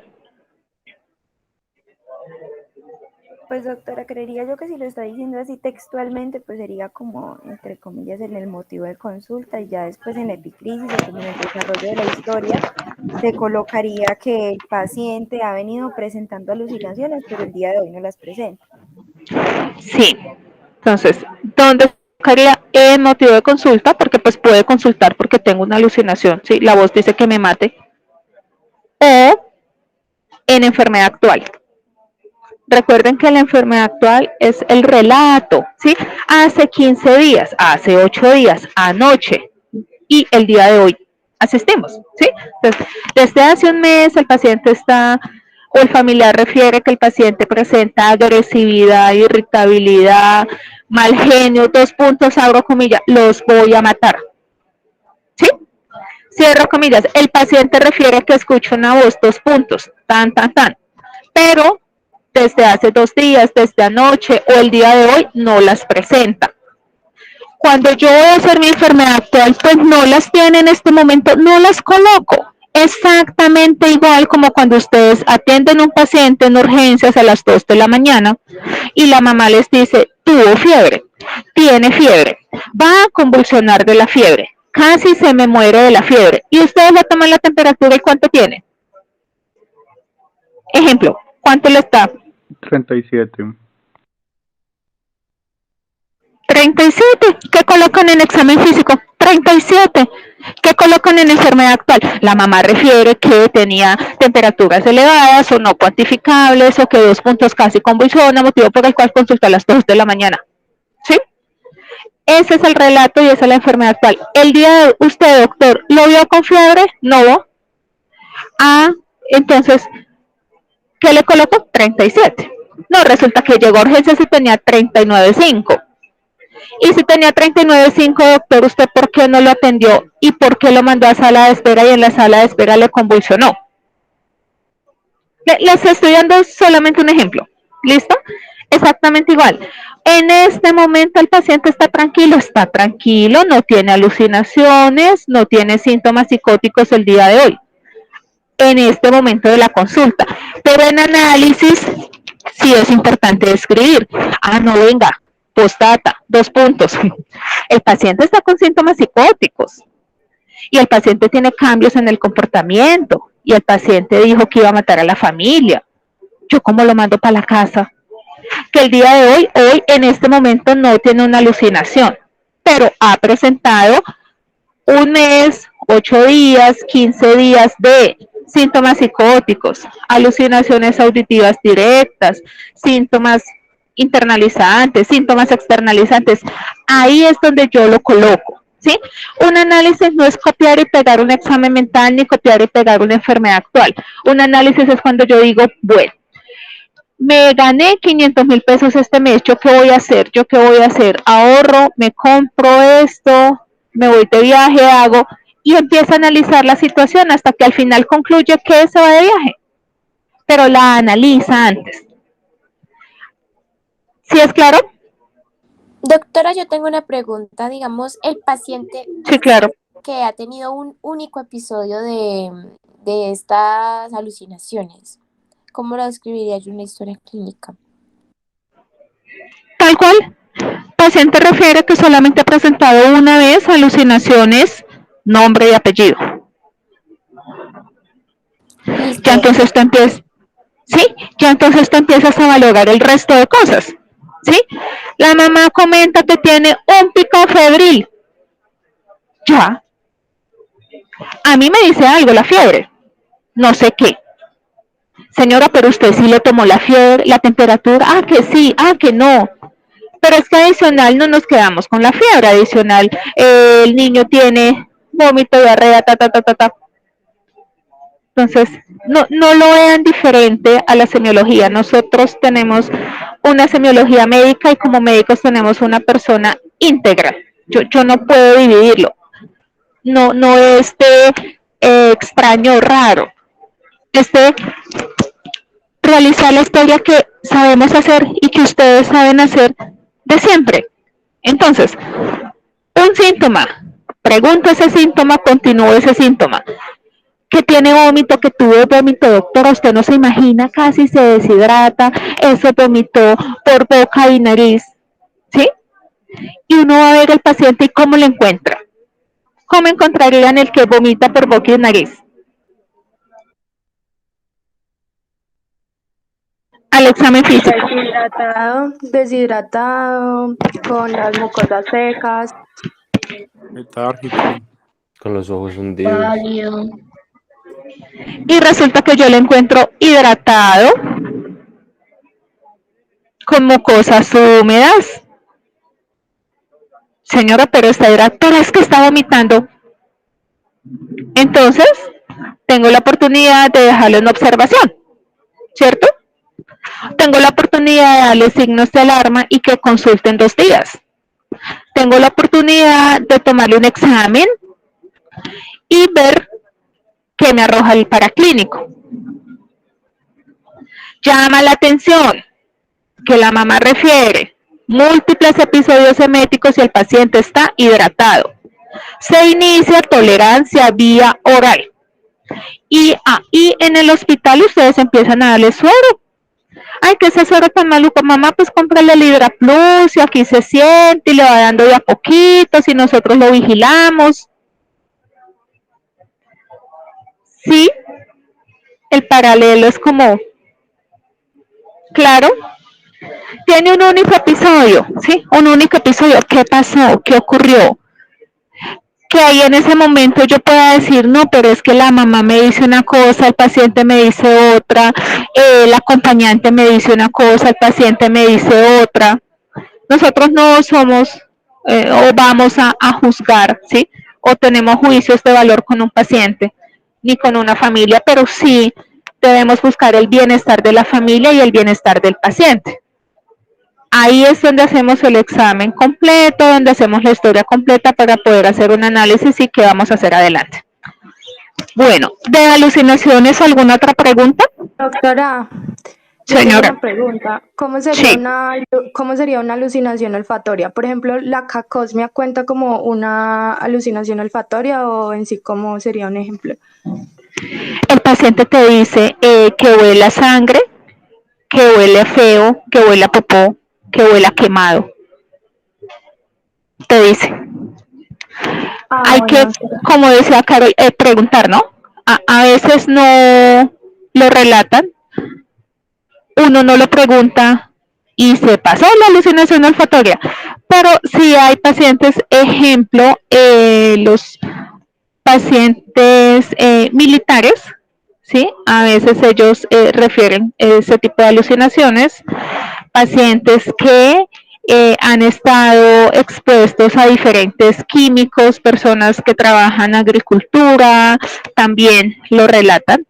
Pues doctora, creería yo que si lo está diciendo así textualmente, pues sería como, entre comillas, en el motivo de consulta, y ya después en la epicrisis o como en el desarrollo de la historia, se colocaría que el paciente ha venido presentando alucinaciones, pero el día de hoy no las presenta.
Sí. Entonces, ¿dónde colocaría el motivo de consulta? Porque pues puede consultar porque tengo una alucinación, ¿sí? La voz dice que me mate. O en enfermedad actual. Recuerden que la enfermedad actual es el relato, ¿sí? Hace 15 días, hace 8 días, anoche y el día de hoy asistimos, ¿sí? Entonces, desde hace un mes el paciente está, o el familiar refiere que el paciente presenta agresividad, irritabilidad, mal genio, 2 puntos, abro comillas, los voy a matar, ¿sí? Cierro comillas, el paciente refiere que escucha una voz, 2 puntos, tan, pero desde hace 2 días, desde anoche o el día de hoy, no las presenta. Cuando yo voy a hacer mi enfermedad actual, pues no las tiene en este momento, no las coloco. Exactamente igual como cuando ustedes atienden a un paciente en urgencias a las 2 de la mañana y la mamá les dice, tuvo fiebre, tiene fiebre, va a convulsionar de la fiebre, casi se me muere de la fiebre, y ustedes le toman la temperatura y ¿cuánto tiene? Ejemplo, ¿cuánto le está?
37.
37. ¿Qué colocan en examen físico? 37. ¿Qué colocan en enfermedad actual? La mamá refiere que tenía temperaturas elevadas o no cuantificables o que 2 puntos casi convulsiona, motivo por el cual consulta a las 2 de la mañana. ¿Sí? Ese es el relato y esa es la enfermedad actual. El día de usted, doctor, ¿lo vio con fiebre? No. Ah, entonces, ¿qué le colocó? 37. No, resulta que llegó a urgencias y tenía 39.5. Y si tenía 39.5, doctor, ¿usted por qué no lo atendió? ¿Y por qué lo mandó a sala de espera y en la sala de espera le convulsionó? Les estoy dando solamente un ejemplo. ¿Listo? Exactamente igual. En este momento el paciente está tranquilo, no tiene alucinaciones, no tiene síntomas psicóticos el día de hoy. En este momento de la consulta. Pero en análisis sí es importante describir. Ah, no, venga, postdata, 2 puntos. El paciente está con síntomas psicóticos y el paciente tiene cambios en el comportamiento y el paciente dijo que iba a matar a la familia. ¿Yo cómo lo mando para la casa? Que el día de hoy en este momento no tiene una alucinación, pero ha presentado 1 mes, 8 días, 15 días de síntomas psicóticos, alucinaciones auditivas directas, síntomas internalizantes, síntomas externalizantes. Ahí es donde yo lo coloco, ¿sí? Un análisis no es copiar y pegar un examen mental ni copiar y pegar una enfermedad actual. Un análisis es cuando yo digo, bueno, me gané 500.000 pesos este mes, ¿yo qué voy a hacer? ¿Yo qué voy a hacer? Ahorro, me compro esto, me voy de viaje, hago, y empieza a analizar la situación hasta que al final concluye que se va de viaje, pero la analiza antes. ¿Sí es claro?
Doctora, yo tengo una pregunta. Digamos, el paciente
Sí, claro.
que ha tenido un único episodio de estas alucinaciones, ¿cómo lo describiría yo en una historia clínica?
Tal cual. Paciente refiere que solamente ha presentado una vez alucinaciones, nombre y apellido.
Listo.
Ya entonces tú empiezas, ¿sí? Ya entonces tú empiezas a valorar el resto de cosas, ¿sí? La mamá comenta que tiene un pico febril. Ya. A mí me dice algo la fiebre, no sé qué. Señora, pero usted sí le tomó la fiebre, la temperatura, ah, que sí, ah, que no. Pero es que adicional no nos quedamos con la fiebre, adicional el niño tiene vómito, diarrea, ta, ta, ta, ta, ta. Entonces, no lo vean diferente a la semiología. Nosotros tenemos una semiología médica y como médicos tenemos una persona íntegra. Yo no puedo dividirlo. No extraño, raro. Realizar la historia que sabemos hacer y que ustedes saben hacer de siempre. Entonces, un síntoma, pregunto ese síntoma, continúo ese síntoma. Que tiene vómito, que tuvo vómito, doctora, usted no se imagina, casi se deshidrata, eso vomitó por boca y nariz, ¿sí? Y uno va a ver al paciente y cómo lo encuentra. ¿Cómo encontrarían el que vomita por boca y nariz? Al examen físico.
Deshidratado, con las mucosas secas.
Letárgico.
Con los ojos hundidos.
Pálido.
Y resulta que yo lo encuentro hidratado, con mucosas húmedas. Señora, pero está hidratado, es que está vomitando. Entonces, tengo la oportunidad de dejarlo en observación, ¿cierto? Tengo la oportunidad de darle signos de alarma y que consulten 2 días. Tengo la oportunidad de tomarle un examen y ver qué me arroja el paraclínico. Llama la atención que la mamá refiere múltiples episodios eméticos y el paciente está hidratado. Se inicia tolerancia vía oral. Y ahí en el hospital ustedes empiezan a darle suero. Ay, que ese suero tan maluco, mamá, pues cómprale el Hidra Plus y aquí se siente y le va dando de a poquitos y nosotros lo vigilamos. Sí, el paralelo es como, claro, tiene un único episodio, ¿sí? Un único episodio. ¿Qué pasó? ¿Qué ocurrió? Que ahí en ese momento yo pueda decir, no, pero es que la mamá me dice una cosa, el paciente me dice otra, el acompañante me dice una cosa, el paciente me dice otra. Nosotros no somos o vamos a juzgar, ¿sí? O tenemos juicios de valor con un paciente, ni con una familia, pero sí debemos buscar el bienestar de la familia y el bienestar del paciente. Ahí es donde hacemos el examen completo, donde hacemos la historia completa para poder hacer un análisis y qué vamos a hacer adelante. Bueno, ¿de alucinaciones alguna otra pregunta?
Doctora, yo
señora.
tengo una pregunta. ¿Cómo sería,
Sí.
cómo sería una alucinación olfatoria? Por ejemplo, ¿la cacosmia cuenta como una alucinación olfatoria o en sí cómo sería un ejemplo?
El paciente te dice que huele a sangre, que huele feo, que huele a popó, que huele a quemado. Te dice. Hay que, como decía Carol, preguntar, ¿no? A veces no lo relatan, uno no lo pregunta y se pasó la alucinación olfatoria. Pero sí hay pacientes, ejemplo, los pacientes militares, ¿sí? A veces ellos refieren ese tipo de alucinaciones, pacientes que han estado expuestos a diferentes químicos, personas que trabajan en agricultura, también lo relatan.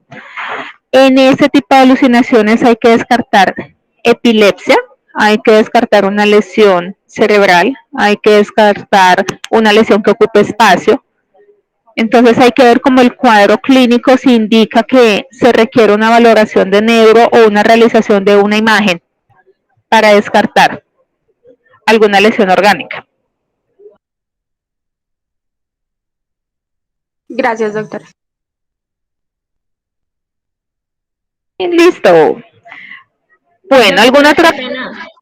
En ese tipo de alucinaciones hay que descartar epilepsia, hay que descartar una lesión cerebral, hay que descartar una lesión que ocupe espacio. Entonces hay que ver cómo el cuadro clínico si indica que se requiere una valoración de neuro o una realización de una imagen para descartar alguna lesión orgánica.
Gracias, doctora.
Listo. Bueno, ¿alguna otra?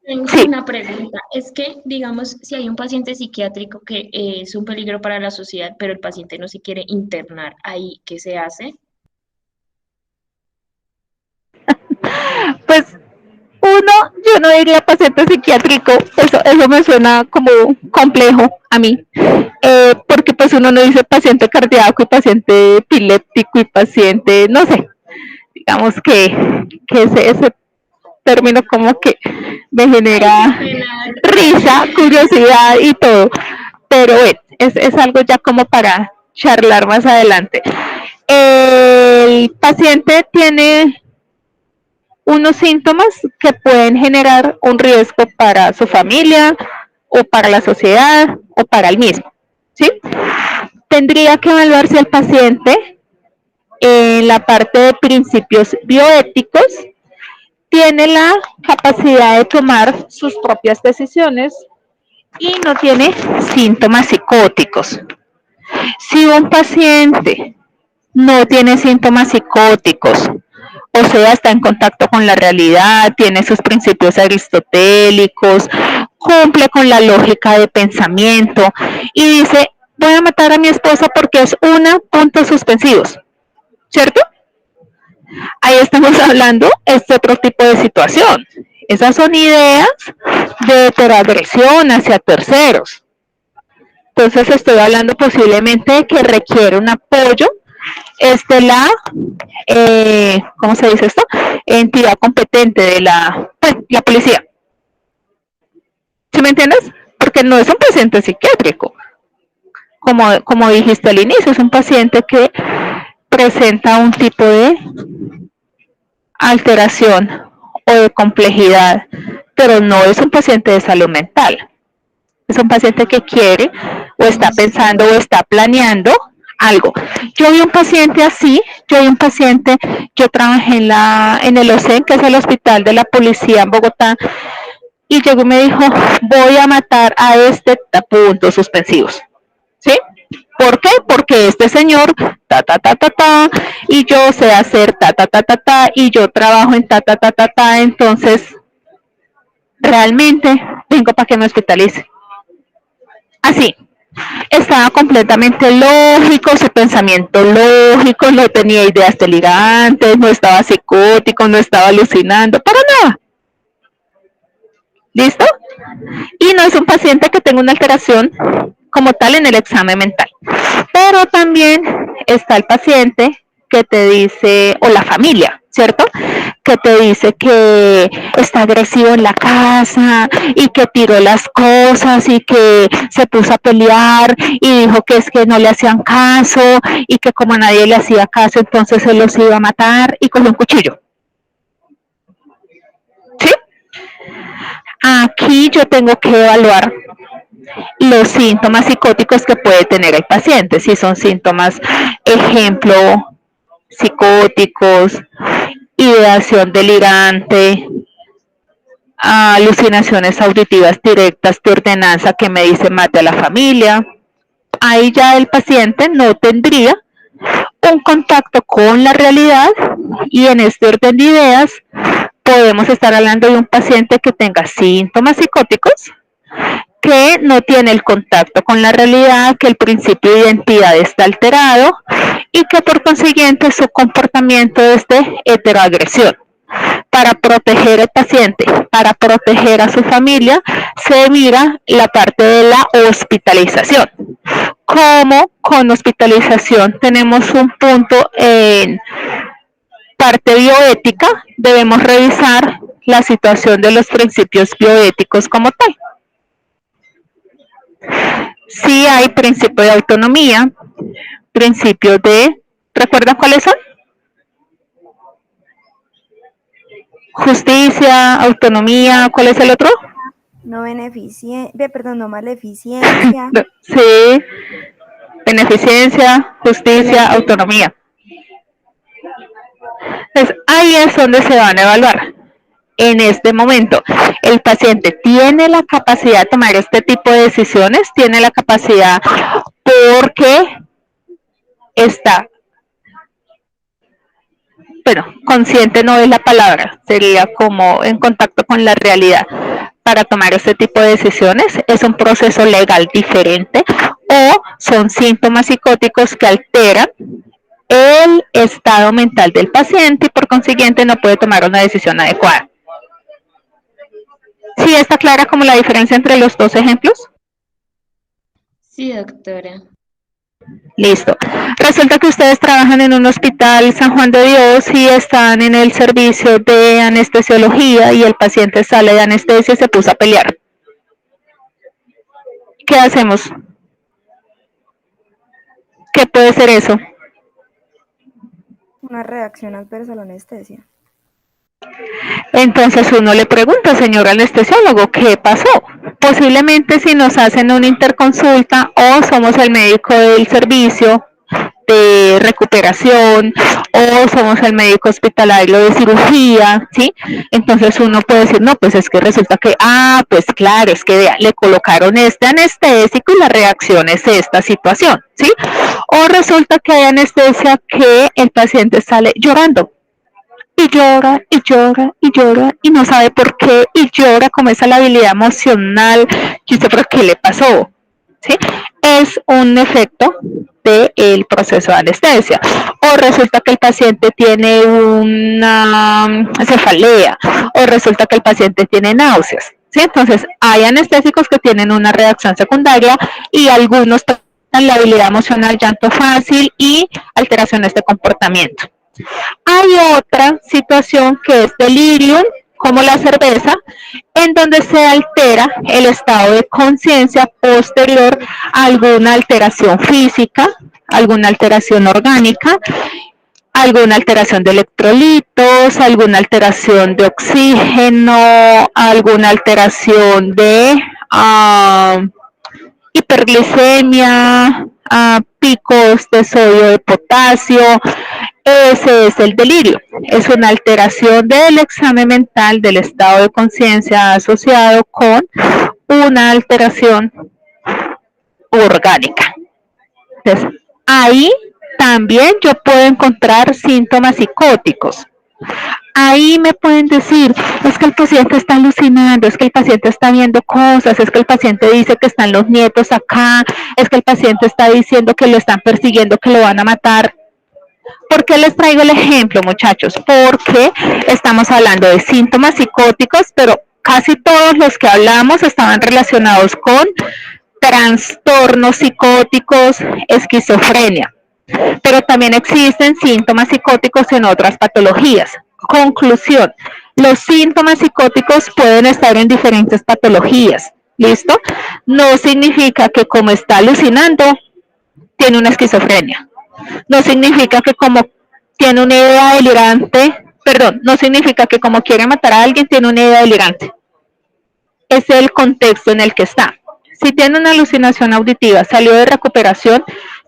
Tengo
Sí.
una pregunta. Es que, digamos, si hay un paciente psiquiátrico que es un peligro para la sociedad, pero el paciente no se quiere internar, ¿ahí qué se hace?
Pues yo no diría paciente psiquiátrico, eso me suena como complejo a mí, porque pues uno no dice paciente cardíaco y paciente epiléptico y paciente, no sé, digamos que ese término como que me genera risa, curiosidad y todo, pero bueno, es algo ya como para charlar más adelante. El paciente tiene unos síntomas que pueden generar un riesgo para su familia o para la sociedad o para él mismo, ¿sí? Tendría que evaluarse el paciente en la parte de principios bioéticos, tiene la capacidad de tomar sus propias decisiones y no tiene síntomas psicóticos. Si un paciente no tiene síntomas psicóticos, o sea, está en contacto con la realidad, tiene sus principios aristotélicos, cumple con la lógica de pensamiento y dice, voy a matar a mi esposa porque es puntos suspensivos, ¿cierto? Ahí estamos hablando este otro tipo de situación. Esas son ideas de heteroagresión hacia terceros. Entonces estoy hablando posiblemente de que requiere un apoyo ¿cómo se dice esto? Entidad competente de la policía. ¿Sí me entiendes? Porque no es un paciente psiquiátrico. Como dijiste al inicio, es un paciente que presenta un tipo de alteración o de complejidad, pero no es un paciente de salud mental. Es un paciente que quiere o está pensando o está planeando algo. Yo vi un paciente así, yo trabajé en el OSEN, que es el hospital de la policía en Bogotá, y llegó y me dijo, voy a matar a puntos suspensivos, ¿sí? ¿Por qué? Porque este señor, y yo sé hacer y yo trabajo en entonces, realmente vengo para que me hospitalice. Así. Estaba completamente lógico, su pensamiento lógico, no tenía ideas delirantes, no estaba psicótico, no estaba alucinando, para nada. ¿Listo? Y no es un paciente que tenga una alteración como tal en el examen mental. Pero también está el paciente que te dice, o la familia, ¿cierto? Que te dice que está agresivo en la casa y que tiró las cosas y que se puso a pelear y dijo que es que no le hacían caso y que como nadie le hacía caso, entonces él los iba a matar y cogió un cuchillo. ¿Sí? Aquí yo tengo que evaluar los síntomas psicóticos que puede tener el paciente, si son síntomas, ejemplo, psicóticos, ideación delirante, alucinaciones auditivas directas de ordenanza que me dice mate a la familia. Ahí ya el paciente no tendría un contacto con la realidad y en este orden de ideas podemos estar hablando de un paciente que tenga síntomas psicóticos, que no tiene el contacto con la realidad, que el principio de identidad está alterado y que por consiguiente su comportamiento es de heteroagresión. Para proteger al paciente, para proteger a su familia, se mira la parte de la hospitalización. Como con hospitalización tenemos un punto en parte bioética, debemos revisar la situación de los principios bioéticos como tal. Sí hay principio de autonomía, principios de... ¿Recuerdan cuáles son? Justicia, autonomía, ¿cuál es el otro?
No no maleficencia.
Sí, beneficencia, justicia, autonomía. Entonces, ahí es donde se van a evaluar. En este momento, el paciente tiene la capacidad de tomar este tipo de decisiones, tiene la capacidad porque está, bueno, consciente no es la palabra, sería como en contacto con la realidad para tomar este tipo de decisiones. Es un proceso legal diferente o son síntomas psicóticos que alteran el estado mental del paciente y por consiguiente no puede tomar una decisión adecuada. ¿Sí está clara como la diferencia entre los dos ejemplos?
Sí, doctora.
Listo. Resulta que ustedes trabajan en un hospital San Juan de Dios y están en el servicio de anestesiología y el paciente sale de anestesia y se puso a pelear. ¿Qué hacemos? ¿Qué puede ser eso?
Una reacción adversa a la anestesia.
Entonces uno le pregunta, señor anestesiólogo, ¿qué pasó? Posiblemente si nos hacen una interconsulta o somos el médico del servicio de recuperación o somos el médico hospitalario de cirugía, ¿sí? Entonces uno puede decir, no, pues es que resulta que, pues claro, es que vea, le colocaron este anestésico y la reacción es esta situación, ¿sí? O resulta que hay anestesia que el paciente sale llorando. Y llora, y llora, y llora, y no sabe por qué, y llora como esa labilidad emocional, y usted, ¿pero qué le pasó? ¿Sí? Es un efecto del proceso de anestesia. O resulta que el paciente tiene una cefalea, o resulta que el paciente tiene náuseas, ¿sí? Entonces, hay anestésicos que tienen una reacción secundaria y algunos la habilidad emocional, llanto fácil y alteraciones de comportamiento. Hay otra situación que es delirium, como la cerveza, en donde se altera el estado de conciencia posterior a alguna alteración física, alguna alteración orgánica, alguna alteración de electrolitos, alguna alteración de oxígeno, alguna alteración de hiperglicemia, picos de sodio de potasio. Ese es el delirio, es una alteración del examen mental del estado de conciencia asociado con una alteración orgánica. Entonces, ahí también yo puedo encontrar síntomas psicóticos. Ahí me pueden decir, es que el paciente está alucinando, es que el paciente está viendo cosas, es que el paciente dice que están los nietos acá, es que el paciente está diciendo que lo están persiguiendo, que lo van a matar. ¿Por qué les traigo el ejemplo, muchachos? Porque estamos hablando de síntomas psicóticos, pero casi todos los que hablamos estaban relacionados con trastornos psicóticos, esquizofrenia. Pero también existen síntomas psicóticos en otras patologías. Conclusión, los síntomas psicóticos pueden estar en diferentes patologías, ¿listo? No significa que como está alucinando, tiene una esquizofrenia. No significa que como tiene una idea delirante, no significa que como quiere matar a alguien, tiene una idea delirante. Es el contexto en el que está. Si tiene una alucinación auditiva, salió de recuperación,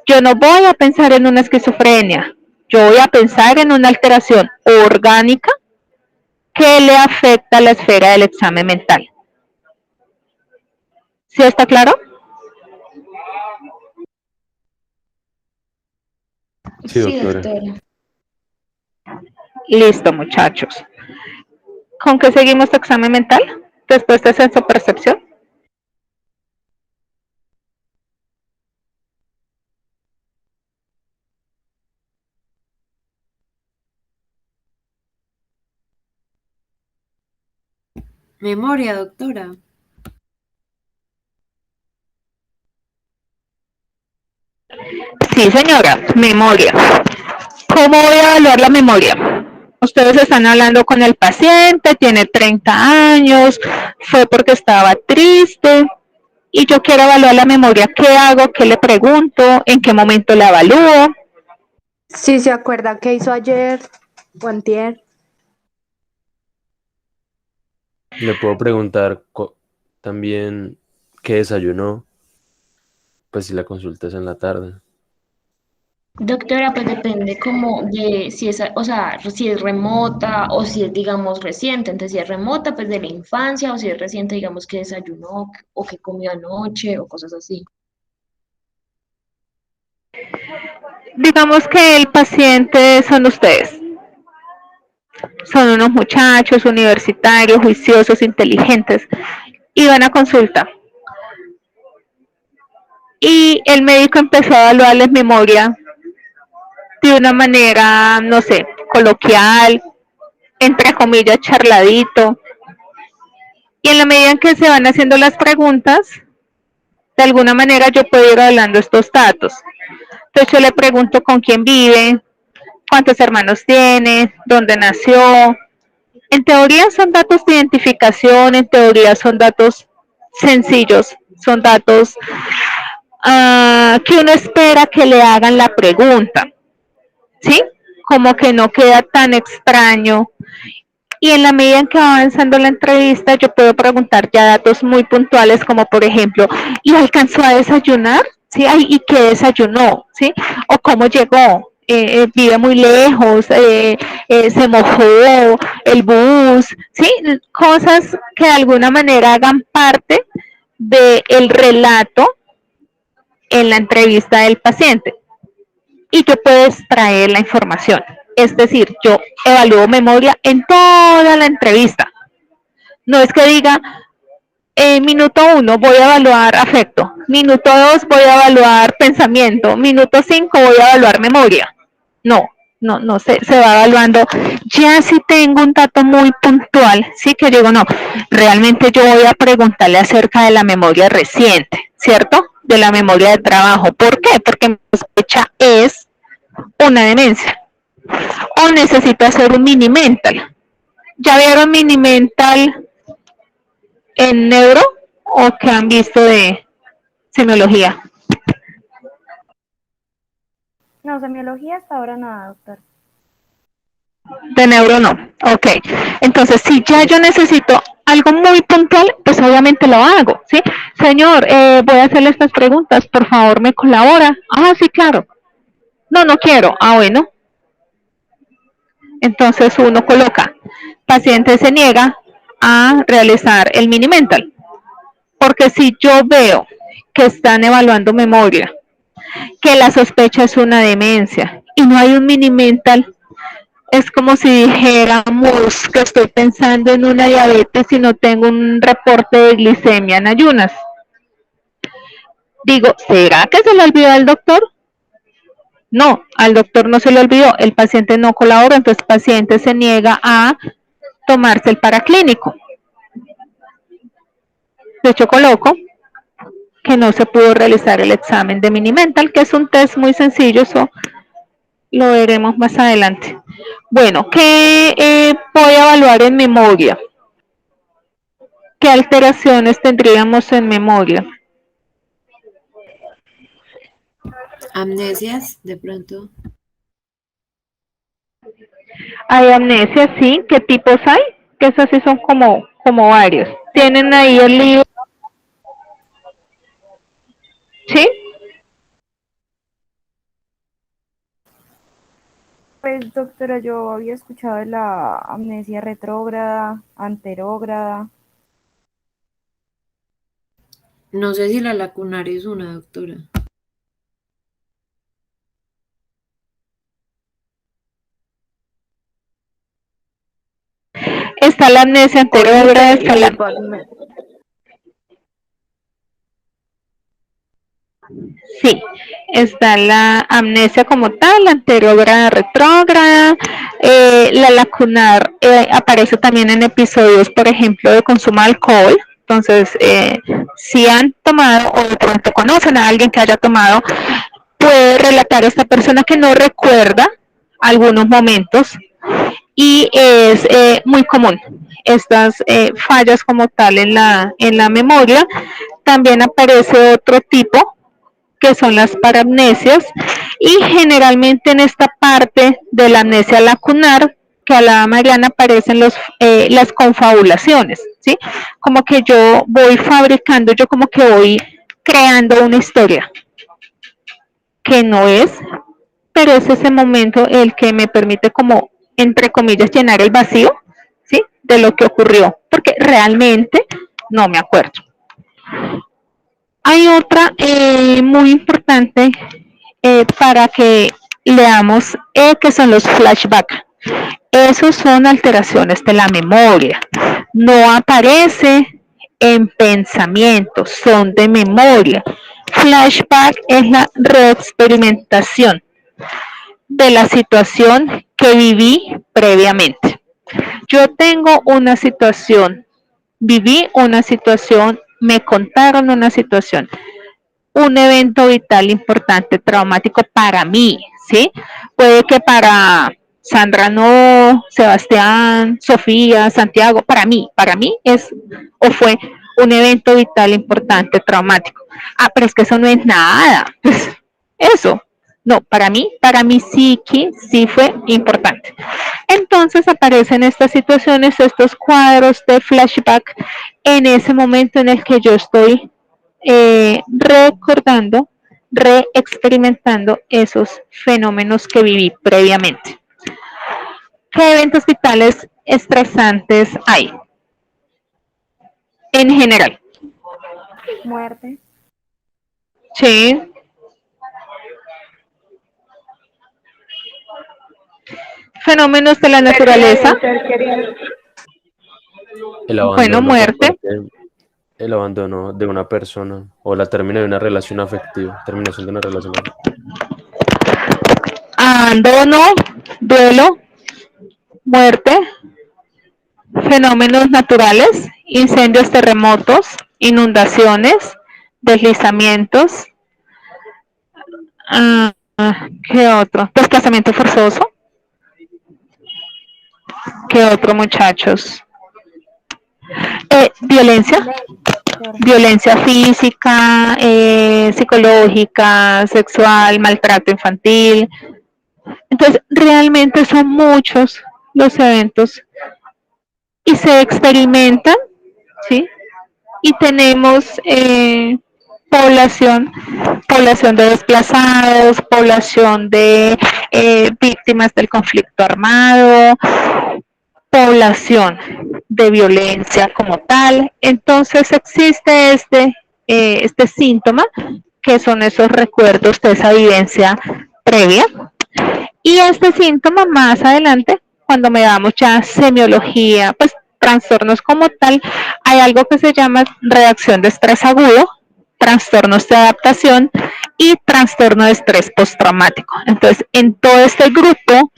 yo no voy a pensar en una esquizofrenia, yo voy a pensar en una alteración orgánica que le afecta a la esfera del examen mental. ¿Sí está claro?
Sí, doctora.
Listo, muchachos. ¿Con qué seguimos tu examen mental? Después de sensopercepción.
Memoria, doctora.
Sí, señora, memoria. ¿Cómo voy a evaluar la memoria? Ustedes están hablando con el paciente, tiene 30 años, fue porque estaba triste y yo quiero evaluar la memoria. ¿Qué hago? ¿Qué le pregunto? ¿En qué momento la evalúo?
Si se acuerda qué hizo ayer o antier.
Le puedo preguntar también qué desayunó, pues si la consulta es en la tarde.
Doctora, pues depende como de si es, o sea, si es remota o si es, digamos, reciente. Entonces, si es remota, pues de la infancia, o si es reciente, digamos, que desayunó o que comió anoche o cosas así.
Digamos que el paciente son ustedes. Son unos muchachos universitarios, juiciosos, inteligentes, y van a consulta. Y el médico empezó a evaluarles memoria de una manera, no sé, coloquial, entre comillas, charladito. Y en la medida en que se van haciendo las preguntas, de alguna manera yo puedo ir hablando estos datos. Entonces yo le pregunto con quién vive, cuántos hermanos tiene, dónde nació. En teoría son datos de identificación, en teoría son datos sencillos, son datos que uno espera que le hagan la pregunta, ¿sí? Como que no queda tan extraño. Y en la medida en que va avanzando la entrevista, yo puedo preguntar ya datos muy puntuales, como por ejemplo, ¿y alcanzó a desayunar? ¿Sí? Ay, ¿y qué desayunó? ¿Sí? ¿O cómo llegó? Vive muy lejos, se mojó el bus, ¿sí? Cosas que de alguna manera hagan parte del relato en la entrevista del paciente. Y yo puedo extraer la información. Es decir, yo evalúo memoria en toda la entrevista. No es que diga, minuto 1 voy a evaluar afecto, minuto 2 voy a evaluar pensamiento, minuto 5 voy a evaluar memoria. No, se va evaluando. Ya si tengo un dato muy puntual, sí que digo, no, realmente yo voy a preguntarle acerca de la memoria reciente, ¿cierto? De la memoria de trabajo. ¿Por qué? Porque mi sospecha es una demencia. O necesito hacer un mini mental. ¿Ya vieron mini mental en neuro o que han visto de semiología?
No, semiología hasta ahora nada, doctor.
De neuro no. Ok. Entonces, si ya yo necesito algo muy puntual, pues obviamente lo hago, ¿sí? Señor, voy a hacerle estas preguntas, por favor, ¿me colabora? Ah, sí, claro. No quiero. Ah, bueno. Entonces uno coloca, paciente se niega a realizar el mini mental. Porque si yo veo que están evaluando memoria, que la sospecha es una demencia y no hay un mini mental, es como si dijéramos que estoy pensando en una diabetes y no tengo un reporte de glicemia en ayunas. Digo, ¿será que se le olvidó al doctor? No, al doctor no se le olvidó, el paciente no colaboró, entonces el paciente se niega a tomarse el paraclínico. De hecho, coloco que no se pudo realizar el examen de mini mental, que es un test muy sencillo, eso lo veremos más adelante. Bueno, ¿qué voy a evaluar en memoria? ¿Qué alteraciones tendríamos en memoria?
Amnesias, de pronto.
Hay amnesia, sí. ¿Qué tipos hay? Que esos sí son como varios. ¿Tienen ahí el libro? ¿Sí?
Pues, doctora, yo había escuchado de la amnesia retrógrada, anterógrada.
No sé si la lacunar es una, doctora.
Está la amnesia anterógrada, está la... Sí, está la amnesia como tal, la anterógrada, retrógrada, la lacunar aparece también en episodios, por ejemplo, de consumo de alcohol. Entonces, si han tomado o de pronto conocen a alguien que haya tomado, puede relatar a esta persona que no recuerda algunos momentos y es muy común estas fallas como tal en la memoria. También aparece otro tipo que son las paramnesias, y generalmente en esta parte de la amnesia lacunar, que hablaba Mariana, aparecen las confabulaciones, ¿sí? Como que yo voy fabricando, yo como que voy creando una historia que no es, pero es ese momento el que me permite como, entre comillas, llenar el vacío, ¿sí? De lo que ocurrió, porque realmente no me acuerdo. Hay otra muy importante para que leamos, que son los flashbacks. Esos son alteraciones de la memoria. No aparece en pensamientos, son de memoria. Flashback es la reexperimentación de la situación que viví previamente. Yo tengo una situación, viví una situación, me contaron una situación, un evento vital importante, traumático para mí, ¿sí? Puede que para Sandra no, Sebastián, Sofía, Santiago, para mí es o fue un evento vital importante, traumático. Ah, pero es que eso no es nada, pues eso. No, para mi psique sí fue importante. Entonces aparecen estas situaciones, estos cuadros de flashback en ese momento en el que yo estoy recordando, reexperimentando esos fenómenos que viví previamente. ¿Qué eventos vitales estresantes hay? En general.
Muerte.
Sí. Fenómenos de la naturaleza.
El abandono
Bueno, muerte.
El abandono de una persona o la terminación de una relación afectiva.
Abandono, duelo, muerte, fenómenos naturales, incendios, terremotos, inundaciones, deslizamientos. ¿Qué otro? Desplazamiento forzoso. ¿Qué otro, muchachos? Violencia física, psicológica, sexual, maltrato infantil. Entonces, realmente son muchos los eventos y se experimentan, ¿sí? Y tenemos población de desplazados, población de víctimas del conflicto armado, población de violencia como tal. Entonces existe este síntoma, que son esos recuerdos de esa vivencia previa. Y este síntoma más adelante, cuando me damos ya semiología, pues trastornos como tal, hay algo que se llama reacción de estrés agudo, trastornos de adaptación y trastorno de estrés postraumático. Entonces, en todo este grupo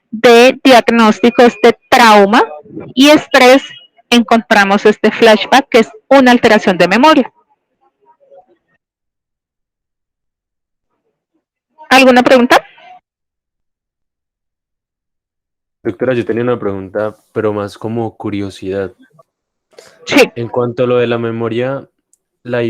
de diagnósticos de trauma y estrés, encontramos este flashback, que es una alteración de memoria. ¿Alguna pregunta?
Doctora, yo tenía una pregunta, pero más como curiosidad.
Sí.
En cuanto a lo de la memoria, la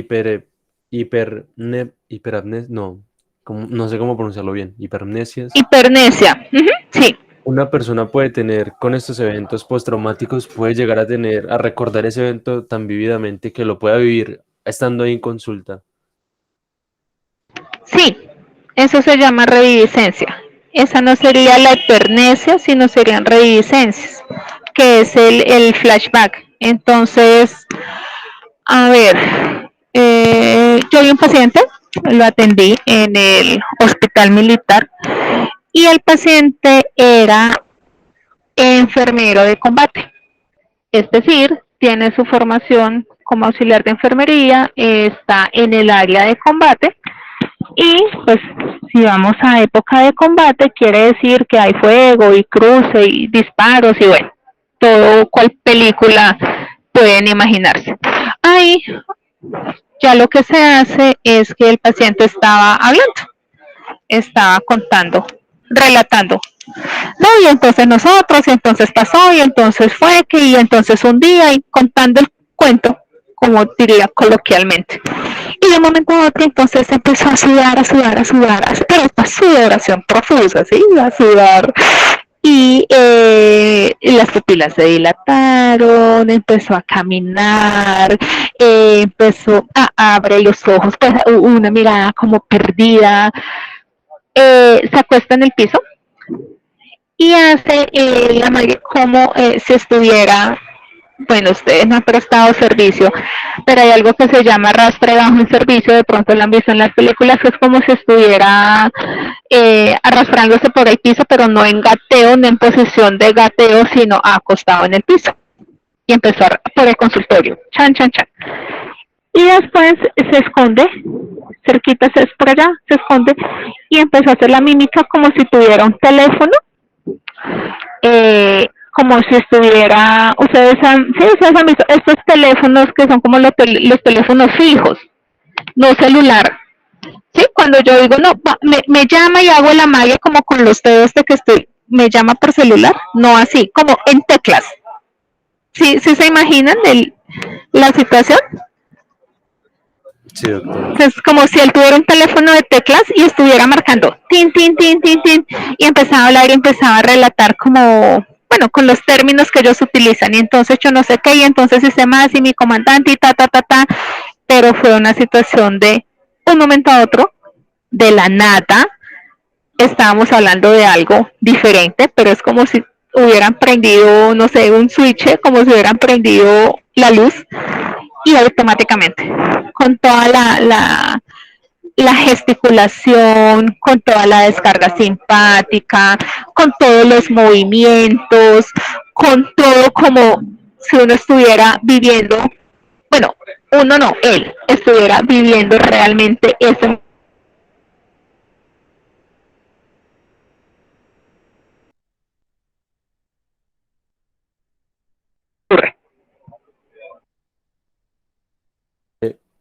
no sé cómo pronunciarlo bien, hipermnesia.
Hipermnesia, sí.
Una persona puede tener, con estos eventos postraumáticos, puede llegar a recordar ese evento tan vívidamente que lo pueda vivir estando ahí en consulta.
Sí, eso se llama reviviscencia. Esa no sería la hipermnesia, sino serían reviviscencias, que es el flashback. Entonces, a ver, yo vi un paciente, lo atendí en el hospital militar, y el paciente era enfermero de combate. Es decir, tiene su formación como auxiliar de enfermería, está en el área de combate, y pues si vamos a época de combate, quiere decir que hay fuego y cruce y disparos y bueno, todo cual película pueden imaginarse. Ahí ya lo que se hace es que el paciente estaba hablando, estaba contando, relatando. No, y entonces nosotros, y entonces pasó, y entonces fue que, y entonces un día, y contando el cuento, como diría coloquialmente. Y de un momento a otro, entonces empezó a sudar, pero esta sudoración profusa, ¿sí? A sudar. y las pupilas se dilataron, empezó a caminar, empezó a abrir los ojos, pues una mirada como perdida, se acuesta en el piso y hace la madre como si estuviera, bueno, ustedes no han prestado servicio, pero hay algo que se llama arrastre bajo un servicio, de pronto lo han visto en las películas, que es como si estuviera arrastrándose por el piso, pero no en gateo, no en posición de gateo, sino acostado en el piso. Y empezó por el consultorio, chan, chan, chan. Y después se esconde, cerquita, es por allá, se esconde, y empezó a hacer la mímica como si tuviera un teléfono, como si estuviera, ustedes han visto estos teléfonos que son como los teléfonos fijos, no celular. Sí, cuando yo digo, no, me llama y hago la magia como con los dedos de que me llama por celular, no así, como en teclas. ¿Sí se imaginan la situación?
Sí, doctora.
Es como si él tuviera un teléfono de teclas y estuviera marcando tin, tin, tin, tin, tin, y empezaba a hablar y empezaba a relatar como, bueno, con los términos que ellos utilizan, y entonces yo no sé qué, y entonces hice más, y mi comandante, y ta, ta, ta, ta, pero fue una situación de un momento a otro, de la nada, estábamos hablando de algo diferente, pero es como si hubieran prendido, no sé, un switch, como si hubieran prendido la luz, y automáticamente, con toda la gesticulación, con toda la descarga simpática, con todos los movimientos, con todo como si uno estuviera viviendo, bueno, uno no, él estuviera viviendo realmente ese.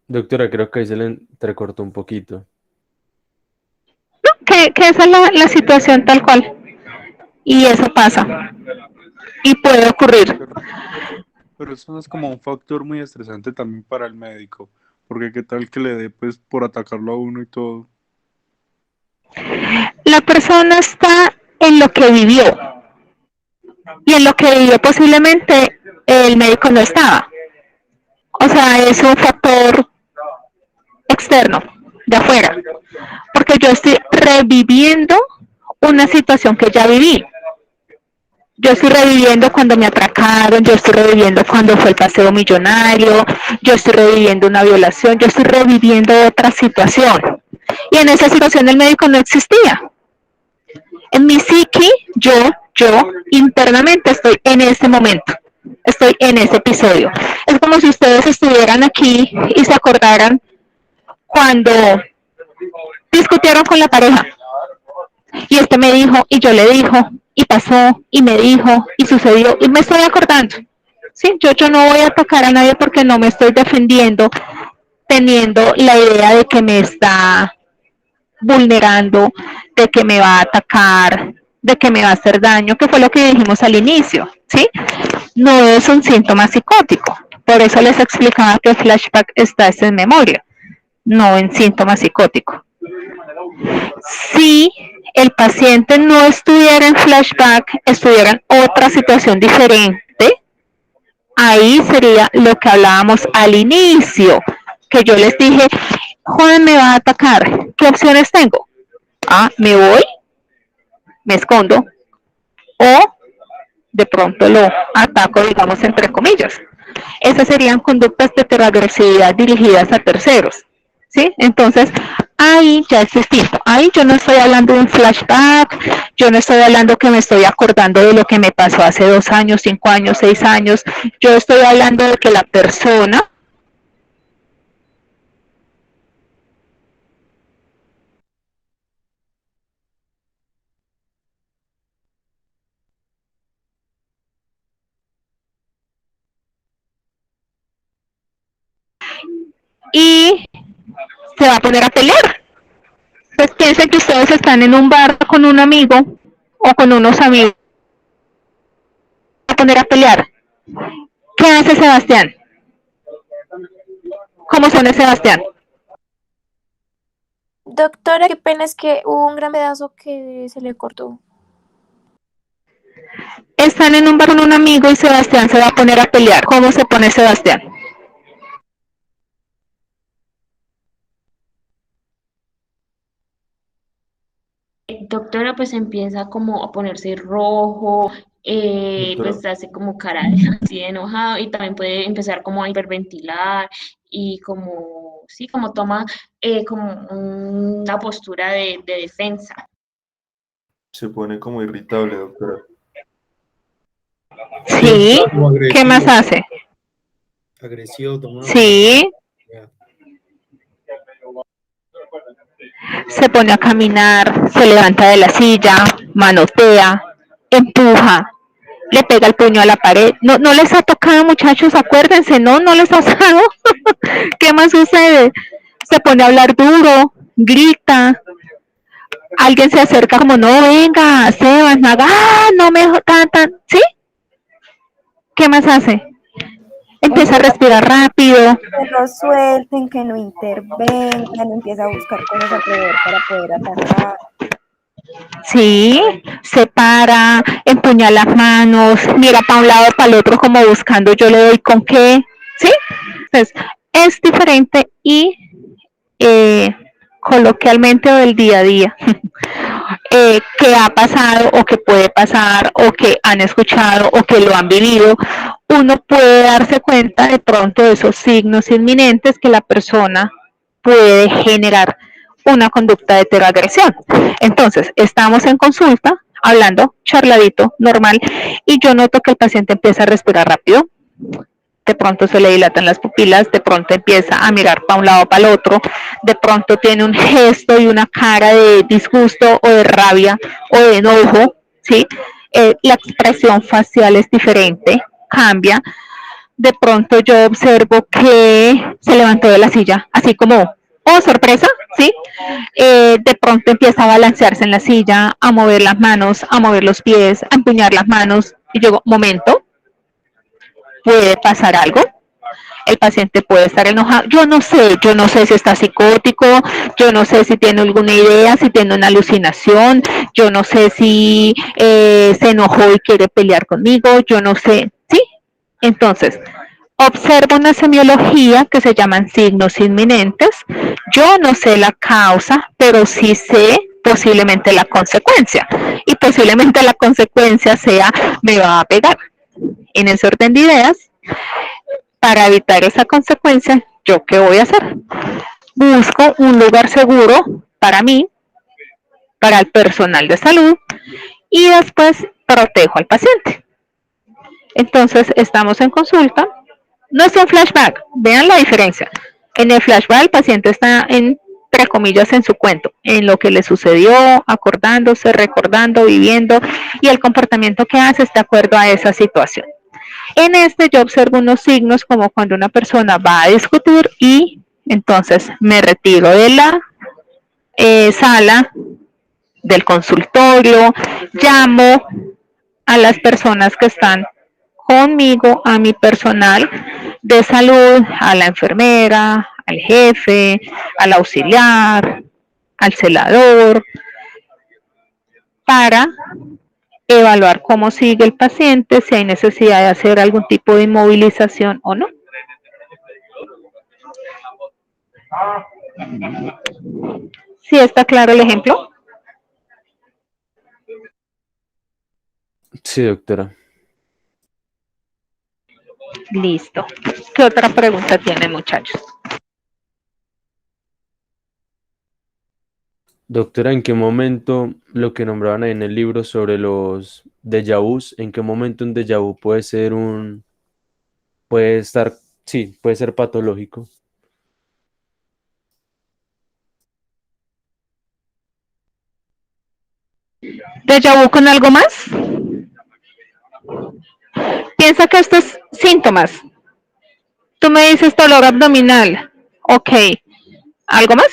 Doctora, creo que ahí se le entrecortó un poquito.
Que esa es la situación tal cual, y eso pasa, y puede ocurrir.
Pero eso no es como un factor muy estresante también para el médico, porque qué tal que le dé pues por atacarlo a uno y todo.
La persona está en lo que vivió, y en lo que vivió posiblemente el médico no estaba. O sea, es un factor externo, de afuera, porque yo estoy reviviendo una situación que ya viví. Yo estoy reviviendo cuando me atracaron, yo estoy reviviendo cuando fue el paseo millonario, yo estoy reviviendo una violación, yo estoy reviviendo otra situación. Y en esa situación el médico no existía. En mi psiqui, yo internamente estoy en ese momento, estoy en ese episodio. Es como si ustedes estuvieran aquí y se acordaran cuando discutieron con la pareja. Y este me dijo, y yo le dijo, y pasó, y me dijo, y sucedió, y me estoy acordando. Sí, yo no voy a atacar a nadie porque no me estoy defendiendo, teniendo la idea de que me está vulnerando, de que me va a atacar, de que me va a hacer daño, que fue lo que dijimos al inicio, ¿sí? No es un síntoma psicótico. Por eso les explicaba que el flashback está en memoria, no en síntoma psicótico. Si el paciente no estuviera en flashback, estuviera en otra situación diferente, ahí sería lo que hablábamos al inicio, que yo les dije, joven me va a atacar, ¿qué opciones tengo? Me voy, me escondo, o de pronto lo ataco, digamos, entre comillas. Esas serían conductas de heteroagresividad dirigidas a terceros, ¿sí? Entonces, ahí ya es distinto. Ahí yo no estoy hablando de un flashback, yo no estoy hablando que me estoy acordando de lo que me pasó hace 2 años, 5 años, 6 años. Yo estoy hablando de que la persona y se va a poner a pelear. Pues piensen que ustedes están en un bar con un amigo o con unos amigos, a poner a pelear. ¿Qué hace Sebastián? ¿Cómo suena Sebastián?
Doctora, qué pena, es que hubo un gran pedazo que se le cortó.
Están en un bar con un amigo y Sebastián se va a poner a pelear. ¿Cómo se pone Sebastián?
Doctora, pues empieza como a ponerse rojo,
Doctora,
pues hace como cara así de enojado y también puede empezar como a hiperventilar y como, sí, como toma como una postura de defensa.
Se pone como irritable, doctora.
Sí.
Como
¿Qué más
agresivo,
hace?
agresivo, tomado.
Sí.
Ya.
Se pone a caminar, se levanta de la silla, manotea, empuja, le pega el puño a la pared. No, no les ha tocado, muchachos, acuérdense, no les ha pasado. ¿Qué más sucede? Se pone a hablar duro, grita, alguien se acerca como, no, venga, Sebas, no haga, no me tan, ¿sí? ¿Qué más hace? Empieza a
Empieza
respirar rápido.
que no suelten, que no intervengan, empieza a buscar cosas alrededor para poder atacar.
Sí, se para, empuña las manos, mira para un lado, para el otro, como buscando yo le doy con qué, ¿sí? Entonces, es diferente y coloquialmente o del día a día, que ha pasado o que puede pasar o que han escuchado o que lo han vivido, uno puede darse cuenta de pronto de esos signos inminentes que la persona puede generar una conducta de heteroagresión. Entonces, estamos en consulta, hablando, charladito, normal, y yo noto que el paciente empieza a respirar rápido, de pronto se le dilatan las pupilas, de pronto empieza a mirar para un lado, para el otro, de pronto tiene un gesto y una cara de disgusto o de rabia o de enojo, ¿sí? La expresión facial es diferente, cambia. De pronto yo observo que se levantó de la silla, así como, oh, sorpresa, ¿sí? De pronto empieza a balancearse en la silla, a mover las manos, a mover los pies, a empuñar las manos, y yo digo, momento, puede pasar algo, el paciente puede estar enojado, yo no sé si está psicótico, yo no sé si tiene alguna idea, si tiene una alucinación, yo no sé si se enojó y quiere pelear conmigo, yo no sé, ¿sí? Entonces, observo una semiología que se llaman signos inminentes, yo no sé la causa, pero sí sé posiblemente la consecuencia, y posiblemente la consecuencia sea, me va a pegar. En ese orden de ideas, para evitar esa consecuencia, ¿yo qué voy a hacer? Busco un lugar seguro para mí, para el personal de salud, y después protejo al paciente. Entonces, estamos en consulta. No es un flashback, vean la diferencia. En el flashback el paciente está entre comillas en su cuento, en lo que le sucedió, acordándose, recordando, viviendo, y el comportamiento que hace está de acuerdo a esa situación. En este yo observo unos signos como cuando una persona va a discutir y entonces me retiro de la sala, del consultorio, llamo a las personas que están conmigo, a mi personal de salud, a la enfermera, al jefe, al auxiliar, al celador, para evaluar cómo sigue el paciente, si hay necesidad de hacer algún tipo de inmovilización o no. ¿Sí está claro el ejemplo?
sí, doctora.
Listo. ¿Qué otra pregunta tienen, muchachos?
Doctora, ¿en qué momento lo que nombraban ahí en el libro sobre los déjà vus, en qué momento un déjà vu puede ser puede estar, sí, puede ser patológico?
¿Déjà vu con algo más? Piensa que estos síntomas. Tú me dices dolor abdominal. Ok. ¿Algo más?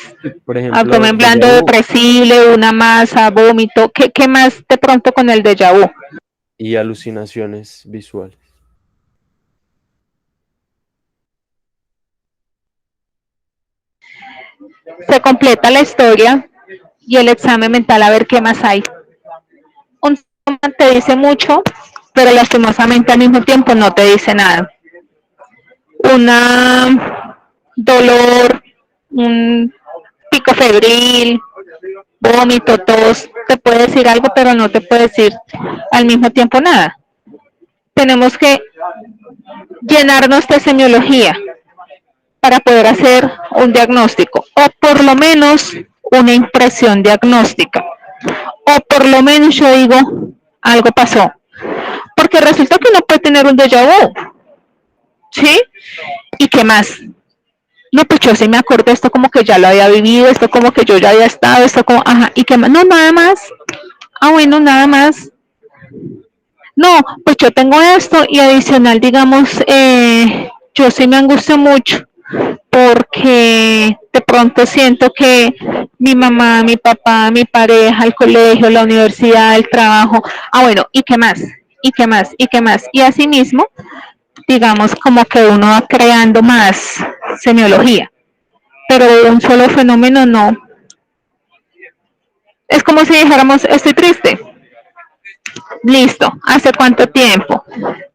Por ejemplo,
Abdomen blando
déjà vu
depresible, una masa, vómito. ¿Qué más de pronto con el déjà vu?
y alucinaciones visuales.
Se completa la historia y el examen mental a ver qué más hay. Un te dice mucho, pero lastimosamente al mismo tiempo no te dice nada. Una dolor, un pico febril, vómito, tos, te puede decir algo, pero no te puede decir al mismo tiempo nada. Tenemos que llenarnos de semiología para poder hacer un diagnóstico, o por lo menos una impresión diagnóstica, o por lo menos yo digo, algo pasó, porque resulta que uno puede tener un déjà vu, ¿sí? ¿Y qué más? No, pues yo sí me acuerdo, esto como que ya lo había vivido, esto como que yo ya había estado, esto como, ajá, ¿y qué más? No, nada más. Ah, bueno, nada más. No, pues yo tengo esto y adicional, digamos, yo sí me angustio mucho porque de pronto siento que mi mamá, mi papá, mi pareja, el colegio, la universidad, el trabajo, ah, bueno, ¿y qué más? ¿Y qué más? ¿Y qué más? Y así mismo, digamos, como que uno va creando más semiología, pero de un solo fenómeno no. Es como si dijéramos, estoy triste. Listo, ¿hace cuánto tiempo?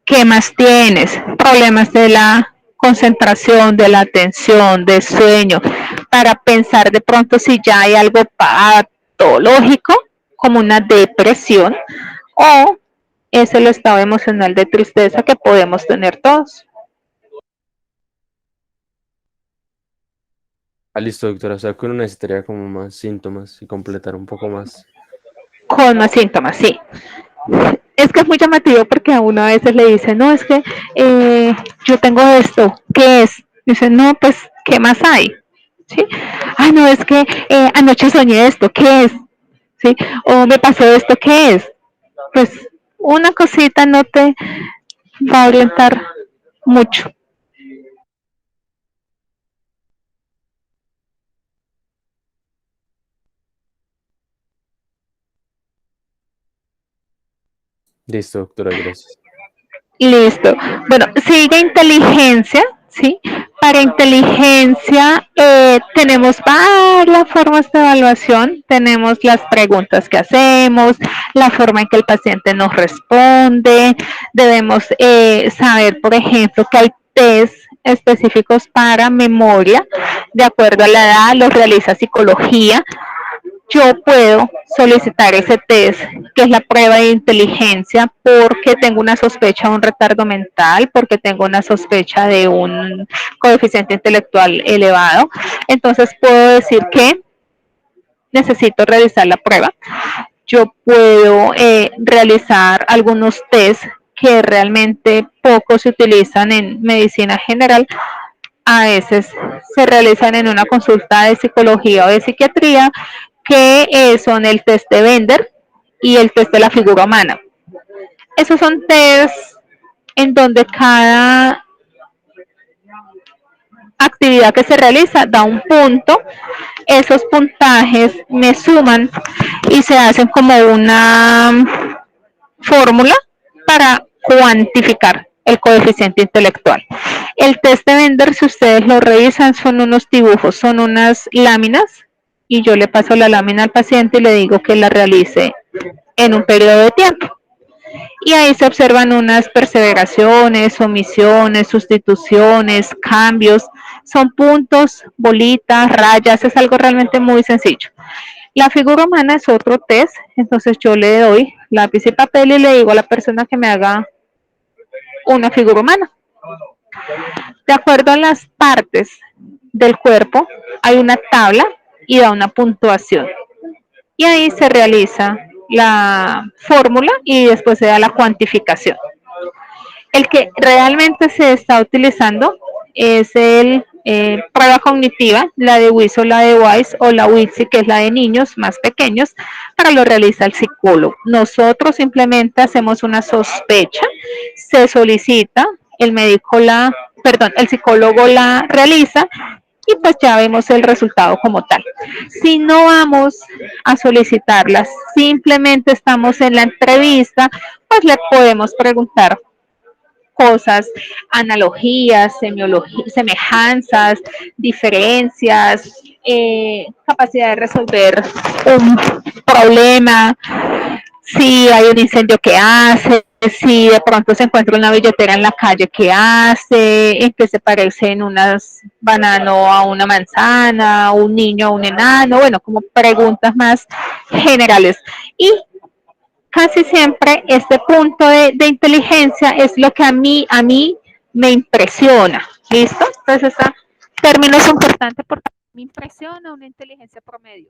¿Qué más tienes? Problemas de la concentración, de la atención, de sueño, para pensar de pronto si ya hay algo patológico, como una depresión, o es el estado emocional de tristeza que podemos tener todos.
Ah, listo, doctora. O sea, que uno necesitaría como más síntomas y completar un poco más.
Con más síntomas, sí. Es que es muy llamativo porque a uno a veces le dicen, no, es que yo tengo esto, ¿qué es? Dicen, no, pues, ¿qué más hay? ¿Sí? Ah, no, es que anoche soñé esto, ¿qué es? ¿Sí? O me pasó esto, ¿qué es? Pues una cosita no te va a orientar mucho.
Listo, doctora, gracias.
Listo. Bueno, sigue inteligencia, ¿sí? Para inteligencia tenemos varias formas de evaluación. Tenemos las preguntas que hacemos, la forma en que el paciente nos responde. Debemos saber, por ejemplo, que hay test específicos para memoria. De acuerdo a la edad, los realiza psicología. Yo puedo solicitar ese test, que es la prueba de inteligencia, porque tengo una sospecha de un retardo mental, porque tengo una sospecha de un coeficiente intelectual elevado. Entonces puedo decir que necesito realizar la prueba. Yo puedo realizar algunos test que realmente poco se utilizan en medicina general. A veces se realizan en una consulta de psicología o de psiquiatría, que son el test de Bender y el test de la figura humana. Esos son test en donde cada actividad que se realiza da un punto. Esos puntajes me suman y se hacen como una fórmula para cuantificar el coeficiente intelectual. El test de Bender, si ustedes lo revisan, son unos dibujos, son unas láminas, y yo le paso la lámina al paciente y le digo que la realice en un periodo de tiempo. Y ahí se observan unas perseveraciones, omisiones, sustituciones, cambios. Son puntos, bolitas, rayas, es algo realmente muy sencillo. La figura humana es otro test, entonces yo le doy lápiz y papel y le digo a la persona que me haga una figura humana. De acuerdo a las partes del cuerpo, hay una tabla y da una puntuación. Y ahí se realiza la fórmula y después se da la cuantificación. El que realmente se está utilizando es el prueba cognitiva, la de WIS o la de WISE o la WITSI, que es la de niños más pequeños, para lo realiza el psicólogo. Nosotros simplemente hacemos una sospecha, se solicita, el psicólogo la realiza y pues ya vemos el resultado como tal. Si no vamos a solicitarlas, simplemente estamos en la entrevista, pues le podemos preguntar cosas, analogías, semejanzas, diferencias, capacidad de resolver un problema, Si hay un incendio, ¿qué hace? Si de pronto se encuentra una billetera en la calle, ¿qué hace? ¿En qué se parecen unas banano a una manzana, un niño a un enano? Bueno, como preguntas más generales. Y casi siempre este punto de inteligencia es lo que a mí me impresiona. ¿Listo? Entonces, este término es importante porque me impresiona una inteligencia promedio.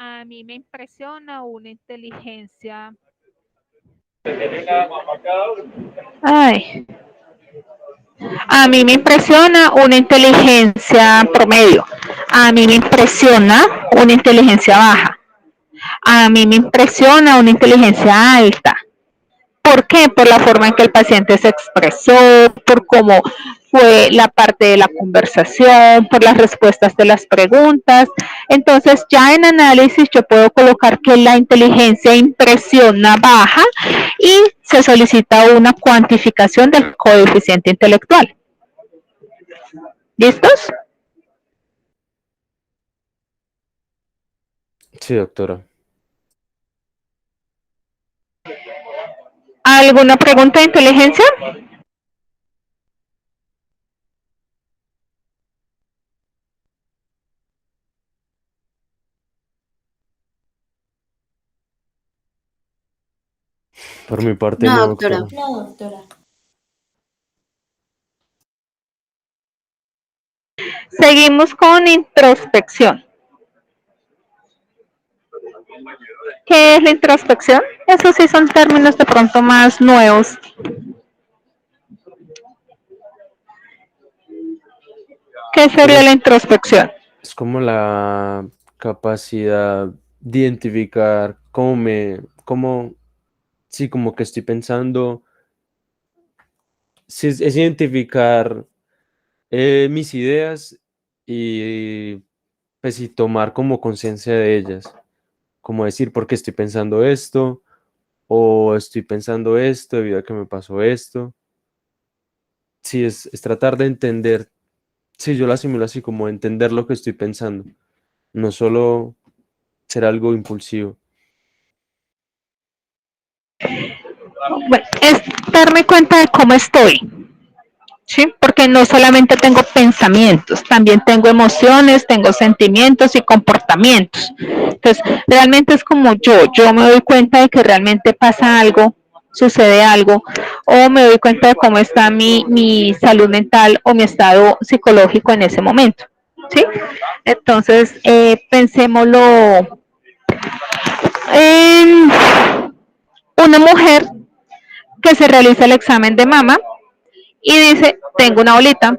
A mí me impresiona una inteligencia. Ay. A mí me impresiona una inteligencia promedio. A mí me impresiona una inteligencia baja. A mí me impresiona una inteligencia alta. ¿Por qué? Por la forma en que el paciente se expresó, por cómo fue la parte de la conversación, por las respuestas de las preguntas. Entonces, ya en análisis yo puedo colocar que la inteligencia impresiona baja y se solicita una cuantificación del coeficiente intelectual. ¿Listos?
Sí, doctora.
¿Alguna pregunta de inteligencia?
Por mi parte,
No,
no,
doctora.
doctora.
No, doctora.
Seguimos con introspección. ¿Qué es la introspección? Esos sí son términos de pronto más nuevos. ¿Qué sería la introspección?
Es como la capacidad de identificar sí, como que estoy pensando, sí, es identificar mis ideas y pues y tomar como conciencia de ellas, como decir por qué estoy pensando esto, o estoy pensando esto debido a que me pasó esto. Sí, es tratar de entender, sí, yo lo asimilo así como entender lo que estoy pensando, no solo ser algo impulsivo.
Bueno, es darme cuenta de cómo estoy, ¿sí? Porque no solamente tengo pensamientos, también tengo emociones, tengo sentimientos y comportamientos. Entonces, realmente es como yo me doy cuenta de que realmente pasa algo, sucede algo, o me doy cuenta de cómo está mi salud mental o mi estado psicológico en ese momento, ¿sí? Entonces, pensémoslo en una mujer que se realiza el examen de mama y dice, tengo una bolita,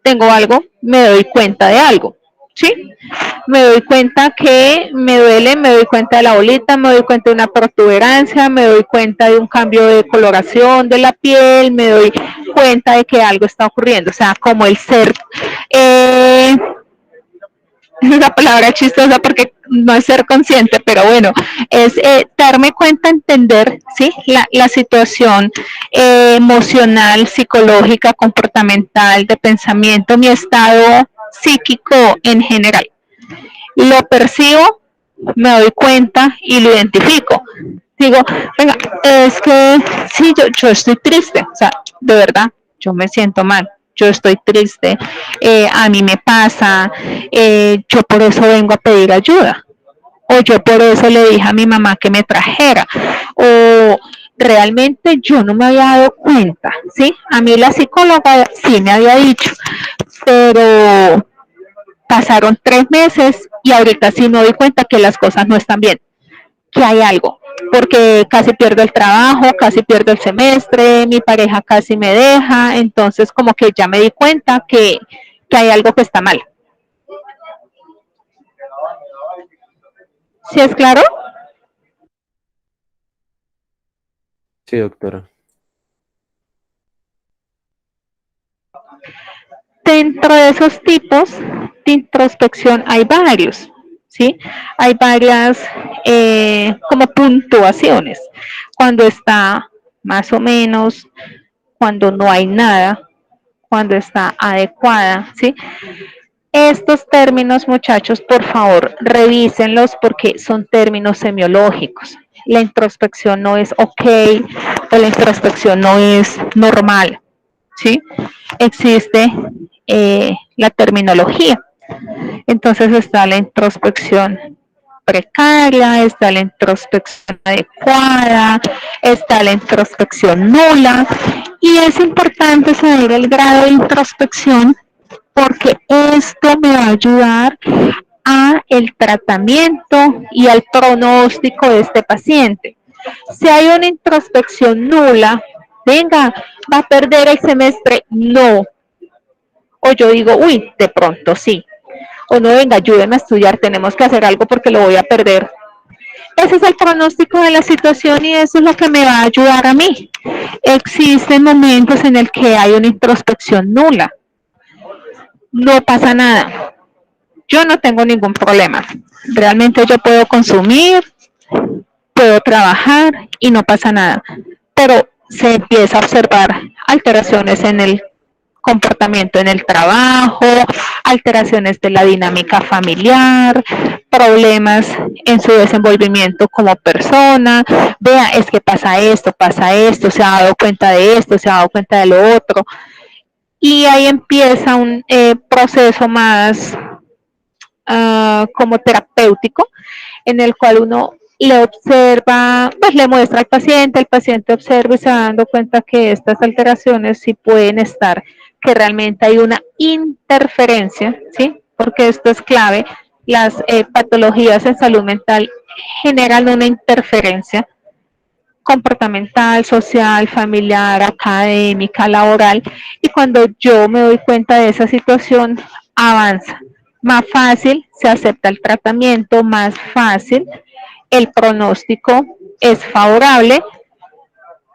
tengo algo, me doy cuenta de algo, ¿sí? Me doy cuenta que me duele, me doy cuenta de la bolita, me doy cuenta de una protuberancia, me doy cuenta de un cambio de coloración de la piel, me doy cuenta de que algo está ocurriendo, o sea, como el ser, esa palabra chistosa porque no es ser consciente, pero bueno, es darme cuenta, entender, ¿sí? La situación emocional, psicológica, comportamental, de pensamiento, mi estado psíquico en general. Lo percibo, me doy cuenta y lo identifico. Digo, venga, es que sí, yo estoy triste, o sea, de verdad, yo me siento mal, yo estoy triste, a mí me pasa, yo por eso vengo a pedir ayuda, o yo por eso le dije a mi mamá que me trajera, o realmente yo no me había dado cuenta, ¿sí? A mí la psicóloga sí me había dicho, pero pasaron 3 meses y ahorita sí me doy cuenta que las cosas no están bien, que hay algo, porque casi pierdo el trabajo, casi pierdo el semestre, mi pareja casi me deja, entonces como que ya me di cuenta que hay algo que está mal. ¿Sí es claro?
Sí, doctora.
Dentro de esos tipos de introspección hay varios, ¿sí? Hay varias como puntuaciones, cuando está más o menos, cuando no hay nada, cuando está adecuada, ¿sí? Estos términos, muchachos, por favor, revísenlos porque son términos semiológicos. la introspección no es ok o la introspección no es normal, ¿sí? Existe la terminología. Entonces está la introspección precaria, está la introspección adecuada, está la introspección nula, y es importante saber el grado de introspección porque esto me va a ayudar a el tratamiento y al pronóstico de este paciente. Si hay una introspección nula, venga, va a perder el semestre, no. O yo digo, uy, de pronto sí. O no, venga, ayúdeme a estudiar, tenemos que hacer algo porque lo voy a perder. Ese es el pronóstico de la situación y eso es lo que me va a ayudar a mí. Existen momentos en el que hay una introspección nula. No pasa nada. Yo no tengo ningún problema. Realmente yo puedo consumir, puedo trabajar y no pasa nada. Pero se empieza a observar alteraciones en el comportamiento en el trabajo, alteraciones de la dinámica familiar, problemas en su desenvolvimiento como persona. Vea, es que pasa esto, se ha dado cuenta de esto, se ha dado cuenta de lo otro. Y ahí empieza un proceso más como terapéutico, en el cual uno le observa, pues le muestra al paciente, el paciente observa y se va dando cuenta que estas alteraciones sí pueden estar, que realmente hay una interferencia, ¿sí? Porque esto es clave, las patologías en salud mental generan una interferencia comportamental, social, familiar, académica, laboral, y cuando yo me doy cuenta de esa situación, avanza. Más fácil se acepta el tratamiento, más fácil el pronóstico es favorable,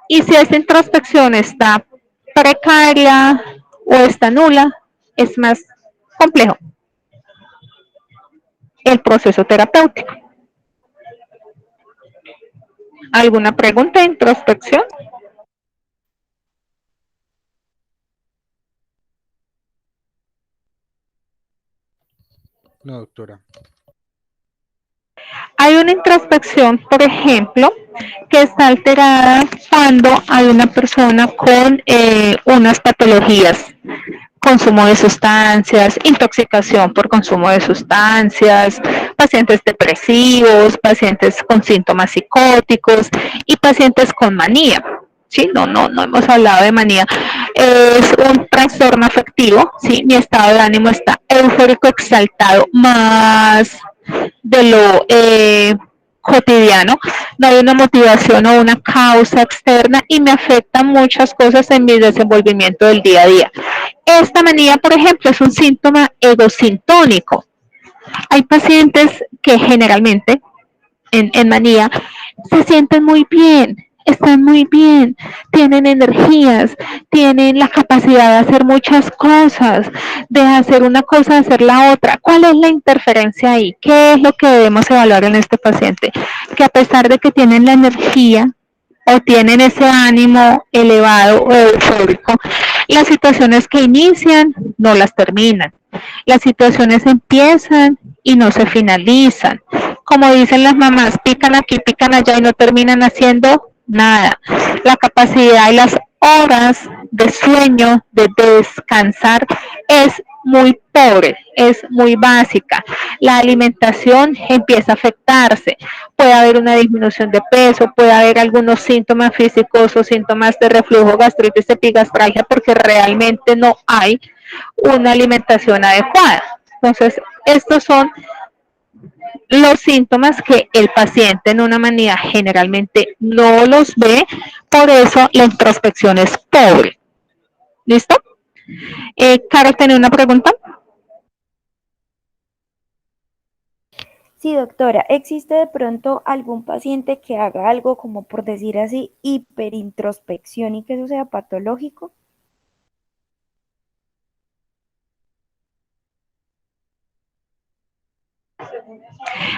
y si esta introspección está precaria o está nula, es más complejo el proceso terapéutico. ¿Alguna pregunta de introspección?
No, doctora.
Hay una introspección, por ejemplo, que está alterada cuando hay una persona con unas patologías, consumo de sustancias, intoxicación por consumo de sustancias, pacientes depresivos, pacientes con síntomas psicóticos y pacientes con manía. Sí, no hemos hablado de manía. Es un trastorno afectivo, sí, mi estado de ánimo está eufórico, exaltado, más de lo cotidiano, no hay una motivación o una causa externa y me afectan muchas cosas en mi desenvolvimiento del día a día. Esta manía, por ejemplo, es un síntoma egosintónico. Hay pacientes que generalmente en manía se sienten muy bien, están muy bien, tienen energías, tienen la capacidad de hacer muchas cosas, de hacer una cosa, de hacer la otra. ¿Cuál es la interferencia ahí? ¿Qué es lo que debemos evaluar en este paciente? Que a pesar de que tienen la energía o tienen ese ánimo elevado o eufórico, las situaciones que inician no las terminan. Las situaciones empiezan y no se finalizan. Como dicen las mamás, pican aquí, pican allá y no terminan haciendo nada. La capacidad y las horas de sueño, de descansar, es muy pobre, es muy básica. La alimentación empieza a afectarse. Puede haber una disminución de peso, puede haber algunos síntomas físicos o síntomas de reflujo, gastritis, epigastralgia, porque realmente no hay una alimentación adecuada. Entonces, estos son los síntomas que el paciente en una manía generalmente no los ve, por eso la introspección es pobre. ¿Listo? Carol, ¿tiene una pregunta?
Sí, doctora, ¿existe de pronto algún paciente que haga algo como por decir así, hiperintrospección y que eso sea patológico?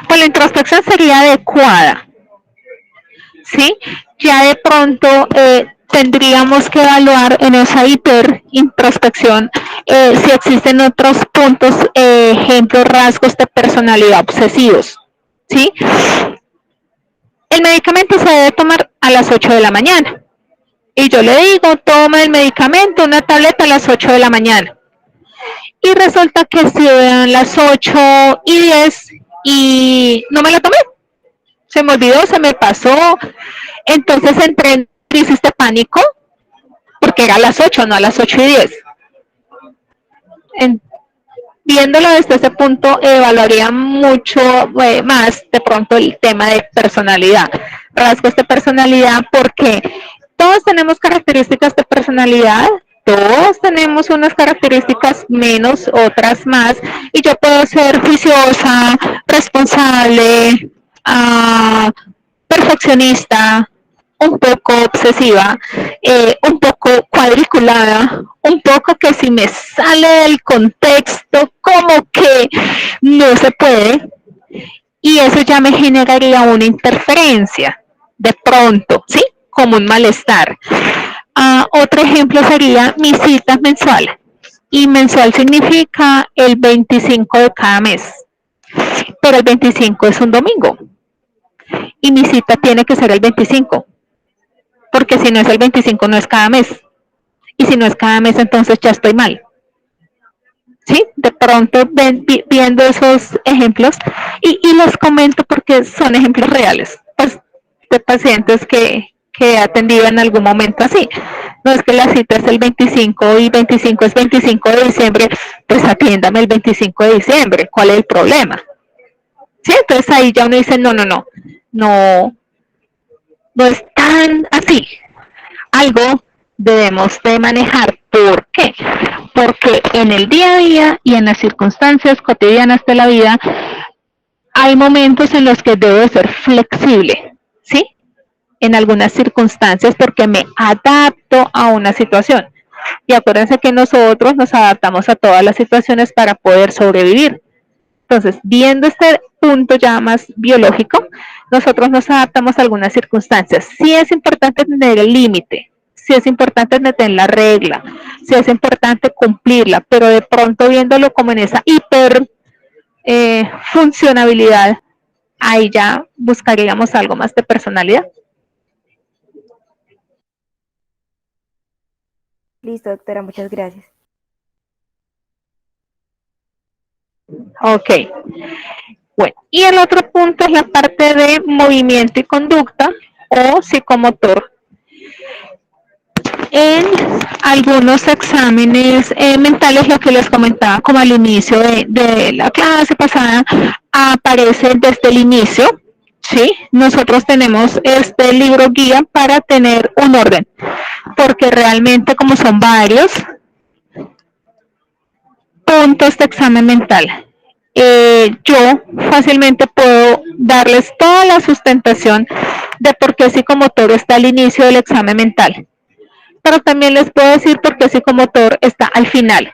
Pues la introspección sería adecuada, ¿sí? Ya de pronto tendríamos que evaluar en esa hiperintrospección si existen otros puntos, ejemplos, rasgos de personalidad obsesivos, ¿sí? El medicamento se debe tomar a las 8 de la mañana. Y yo le digo, toma el medicamento, una tableta a las 8 de la mañana. Y resulta que si eran las 8:10 y no me lo tomé. Se me olvidó, se me pasó. Entonces entré en crisis de pánico, porque era a las 8, no a las 8:10. Viéndolo desde ese punto, evaluaría mucho más de pronto el tema de personalidad, rasgos de personalidad, porque todos tenemos características de personalidad, todos tenemos unas características menos, otras más, y yo puedo ser juiciosa, responsable, perfeccionista, un poco obsesiva, un poco cuadriculada, un poco que si me sale del contexto como que no se puede, y eso ya me generaría una interferencia de pronto, ¿sí? Como un malestar. Otro ejemplo sería mi cita mensual, y mensual significa el 25 de cada mes, pero el 25 es un domingo, y mi cita tiene que ser el 25. Porque si no es el 25 no es cada mes. Y si no es cada mes, entonces ya estoy mal. ¿Sí? De pronto viendo esos ejemplos, y los comento porque son ejemplos reales, pues, de pacientes que he atendido en algún momento así. No es que la cita es el 25 y 25 es 25 de diciembre, pues atiéndame el 25 de diciembre. ¿Cuál es el problema? ¿Sí? Entonces ahí ya uno dice, no es tan así. Algo debemos de manejar. ¿Por qué? Porque en el día a día y en las circunstancias cotidianas de la vida hay momentos en los que debo ser flexible, ¿sí? En algunas circunstancias porque me adapto a una situación. Y acuérdense que nosotros nos adaptamos a todas las situaciones para poder sobrevivir. Entonces, viendo este punto ya más biológico, nosotros nos adaptamos a algunas circunstancias. Sí es importante tener el límite, sí es importante tener la regla, sí es importante cumplirla, pero de pronto viéndolo como en esa hiper funcionabilidad, ahí ya buscaríamos algo más de personalidad.
Listo, doctora, muchas gracias.
Ok. Bueno, y el otro punto es la parte de movimiento y conducta o psicomotor. En algunos exámenes mentales, lo que les comentaba como al inicio de la clase pasada, aparece desde el inicio, ¿sí? Nosotros tenemos este libro guía para tener un orden, porque realmente como son varios puntos de examen mental, yo fácilmente puedo darles toda la sustentación de por qué psicomotor está al inicio del examen mental. Pero también les puedo decir por qué psicomotor está al final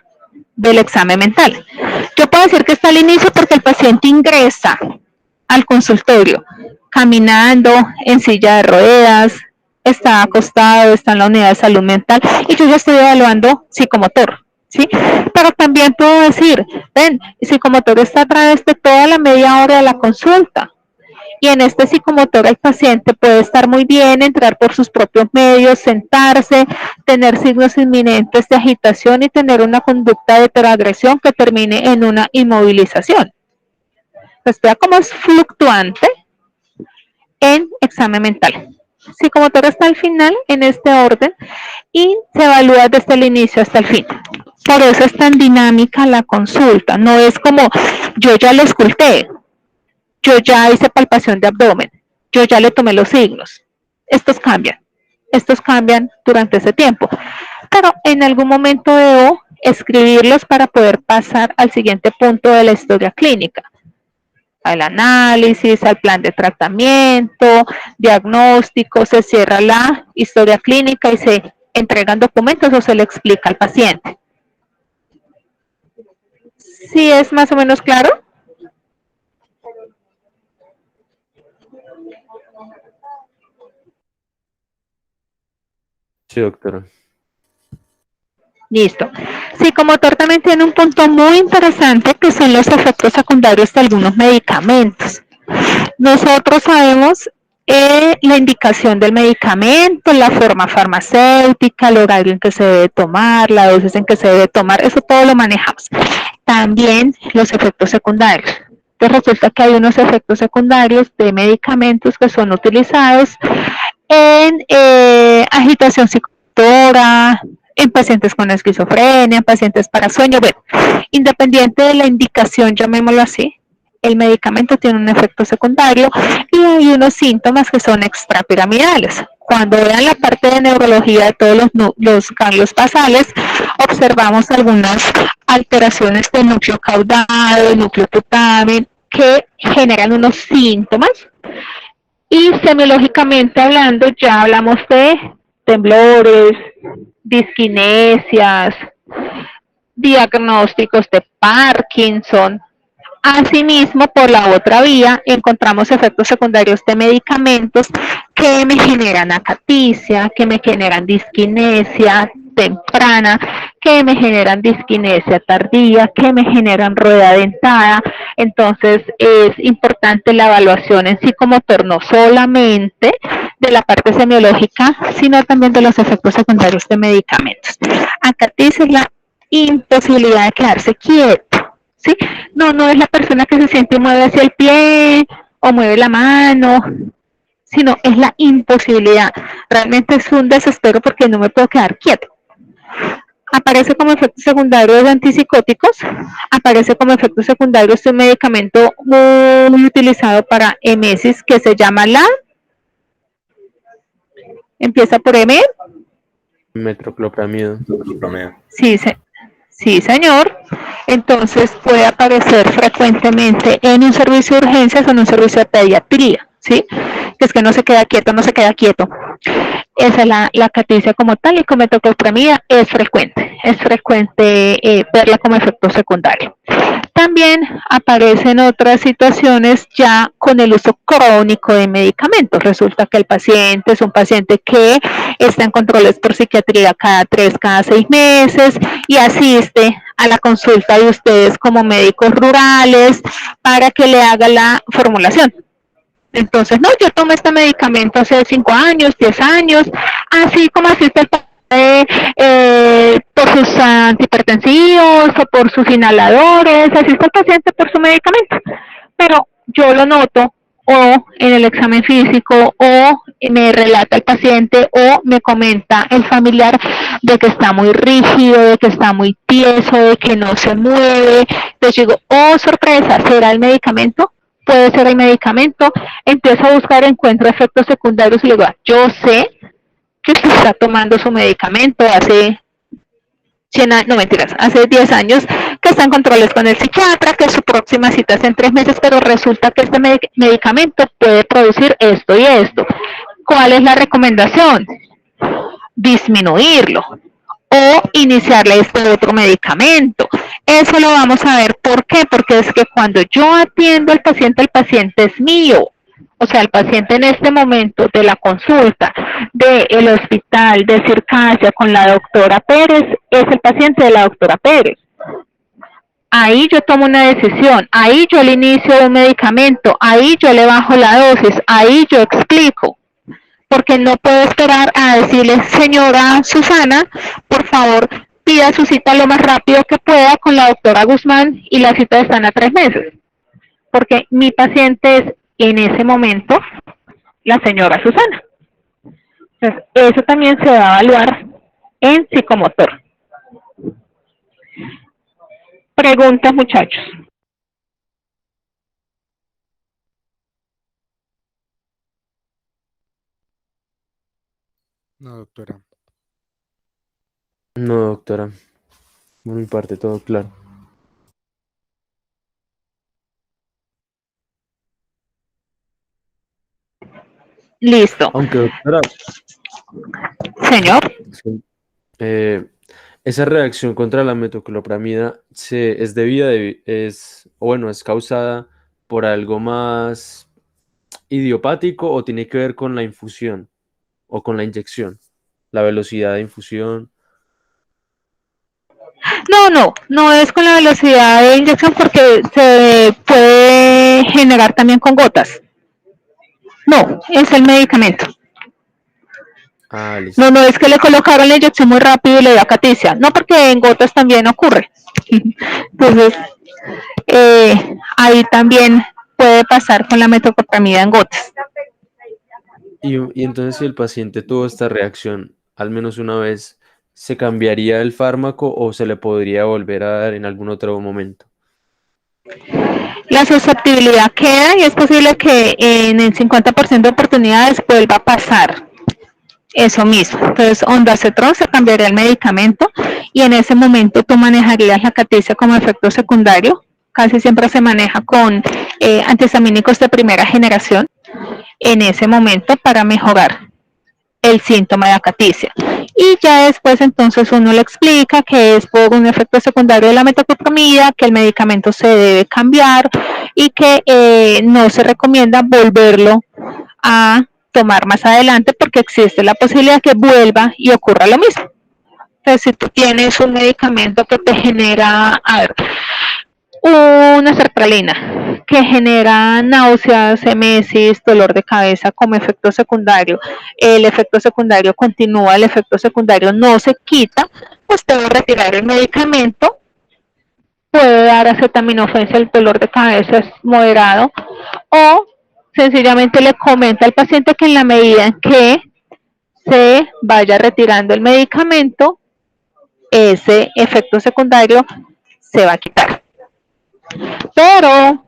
del examen mental. Yo puedo decir que está al inicio porque el paciente ingresa al consultorio caminando, en silla de ruedas, está acostado, está en la unidad de salud mental y yo ya estoy evaluando psicomotor, ¿sí? Pero también puedo decir, ven, psicomotor está a través de toda la media hora de la consulta. Y en este psicomotor el paciente puede estar muy bien, entrar por sus propios medios, sentarse, tener signos inminentes de agitación y tener una conducta de heteroagresión que termine en una inmovilización. Pues vea cómo es fluctuante en examen mental. Psicomotor está al final en este orden y se evalúa desde el inicio hasta el fin. Por eso es tan dinámica la consulta. No es como yo ya lo esculté, yo ya hice palpación de abdomen, yo ya le tomé los signos. Estos cambian durante ese tiempo. Pero en algún momento debo escribirlos para poder pasar al siguiente punto de la historia clínica. Al análisis, al plan de tratamiento, diagnóstico, se cierra la historia clínica y se entregan documentos o se le explica al paciente. ¿Sí es más o menos claro?
Sí, doctora.
Listo. Psicomotor también tiene un punto muy interesante que son los efectos secundarios de algunos medicamentos. Nosotros sabemos la indicación del medicamento, la forma farmacéutica, el horario en que se debe tomar, la dosis en que se debe tomar, eso todo lo manejamos. También los efectos secundarios. Entonces resulta que hay unos efectos secundarios de medicamentos que son utilizados en agitación psicomotora, en pacientes con esquizofrenia, en pacientes para sueño. Bueno, independiente de la indicación, llamémoslo así, el medicamento tiene un efecto secundario y hay unos síntomas que son extrapiramidales. Cuando vean la parte de neurología de todos los ganglios basales, observamos algunas alteraciones del núcleo caudado, del núcleo putamen, que generan unos síntomas. Y semiológicamente hablando, ya hablamos de temblores, disquinesias, diagnósticos de Parkinson. Asimismo, por la otra vía, encontramos efectos secundarios de medicamentos que me generan acaticia, que me generan disquinesia temprana, que me generan disquinesia tardía, que me generan rueda dentada. Entonces, es importante la evaluación en psicomotor, no solamente de la parte semiológica, sino también de los efectos secundarios de medicamentos. Acaticia es la imposibilidad de quedarse quieto. ¿Sí? No es la persona que se siente y mueve hacia el pie o mueve la mano, sino es la imposibilidad. Realmente es un desespero porque no me puedo quedar quieto. Aparece como efectos secundarios de antipsicóticos, aparece como efectos secundarios de un medicamento muy utilizado para emesis que se llama empieza por M.
Metoclopramida.
Sí, señor. Entonces puede aparecer frecuentemente en un servicio de urgencias o en un servicio de pediatría, ¿sí? Que es que no se queda quieto, no se queda quieto. Esa es la acaticia como tal, y con metoclopramida es frecuente verla como efecto secundario. También aparecen otras situaciones ya con el uso crónico de medicamentos. Resulta que el paciente es un paciente que está en controles por psiquiatría cada 3, cada 6 meses y asiste a la consulta de ustedes como médicos rurales para que le haga la formulación. Entonces, no, yo tomo este medicamento hace 5 años, 10 años, así como asiste el paciente por sus antihipertensivos o por sus inhaladores, asiste el paciente por su medicamento. Pero yo lo noto o en el examen físico o me relata el paciente o me comenta el familiar de que está muy rígido, de que está muy tieso, de que no se mueve. Entonces digo, oh sorpresa, ¿será el medicamento? Puede ser el medicamento. Empiezo a buscar, encuentro efectos secundarios y le digo, yo sé que usted está tomando su medicamento hace 100 años, no mentiras, hace 10 años, que está en controles con el psiquiatra, que su próxima cita es en 3 meses, pero resulta que este medicamento puede producir esto y esto. ¿Cuál es la recomendación? Disminuirlo o iniciarle este otro medicamento. Eso lo vamos a ver. ¿Por qué? Porque es que cuando yo atiendo al paciente, el paciente es mío. O sea, el paciente en este momento de la consulta del hospital de Circasia con la doctora Pérez es el paciente de la doctora Pérez. Ahí yo tomo una decisión, ahí yo le inicio un medicamento, ahí yo le bajo la dosis, ahí yo explico. Porque no puedo esperar a decirle, señora Susana, por favor, pida su cita lo más rápido que pueda con la doctora Guzmán y la cita está a 3 meses. Porque mi paciente es en ese momento la señora Susana. Entonces, eso también se va a evaluar en psicomotor. Preguntas, muchachos.
No, doctora.
No, doctora. Por mi parte, todo claro.
Listo.
Aunque, doctora,
Señor.
Esa reacción contra la metoclopramida es debida, es causada por algo más idiopático o tiene que ver con la infusión o con la inyección, la velocidad de infusión.
No es con la velocidad de inyección porque se puede generar también con gotas. No, es el medicamento.
Ah, listo.
No, no es que le colocaron la inyección muy rápido y le dio acaticia. No, porque en gotas también ocurre. Entonces, ahí también puede pasar con la metoclopramida en gotas.
Y entonces si el paciente tuvo esta reacción al menos una vez, ¿se cambiaría el fármaco o se le podría volver a dar en algún otro momento?
La susceptibilidad queda y es posible que en el 50% de oportunidades vuelva a pasar eso mismo. Entonces, ondansetron se cambiaría el medicamento y en ese momento tú manejarías la acaticia como efecto secundario. Casi siempre se maneja con antihistamínicos de primera generación en ese momento para mejorar el síntoma de acaticia. Y ya después entonces uno le explica que es por un efecto secundario de la metoclopramida, que el medicamento se debe cambiar y que no se recomienda volverlo a tomar más adelante porque existe la posibilidad que vuelva y ocurra lo mismo. Entonces, si tú tienes un medicamento que te genera, a ver, una sertralina que genera náuseas, emesis, dolor de cabeza como efecto secundario, el efecto secundario continúa, el efecto secundario no se quita, pues te va a retirar el medicamento, puede dar acetaminofén si el dolor de cabeza es moderado, o sencillamente le comenta al paciente que en la medida en que se vaya retirando el medicamento, ese efecto secundario se va a quitar. Pero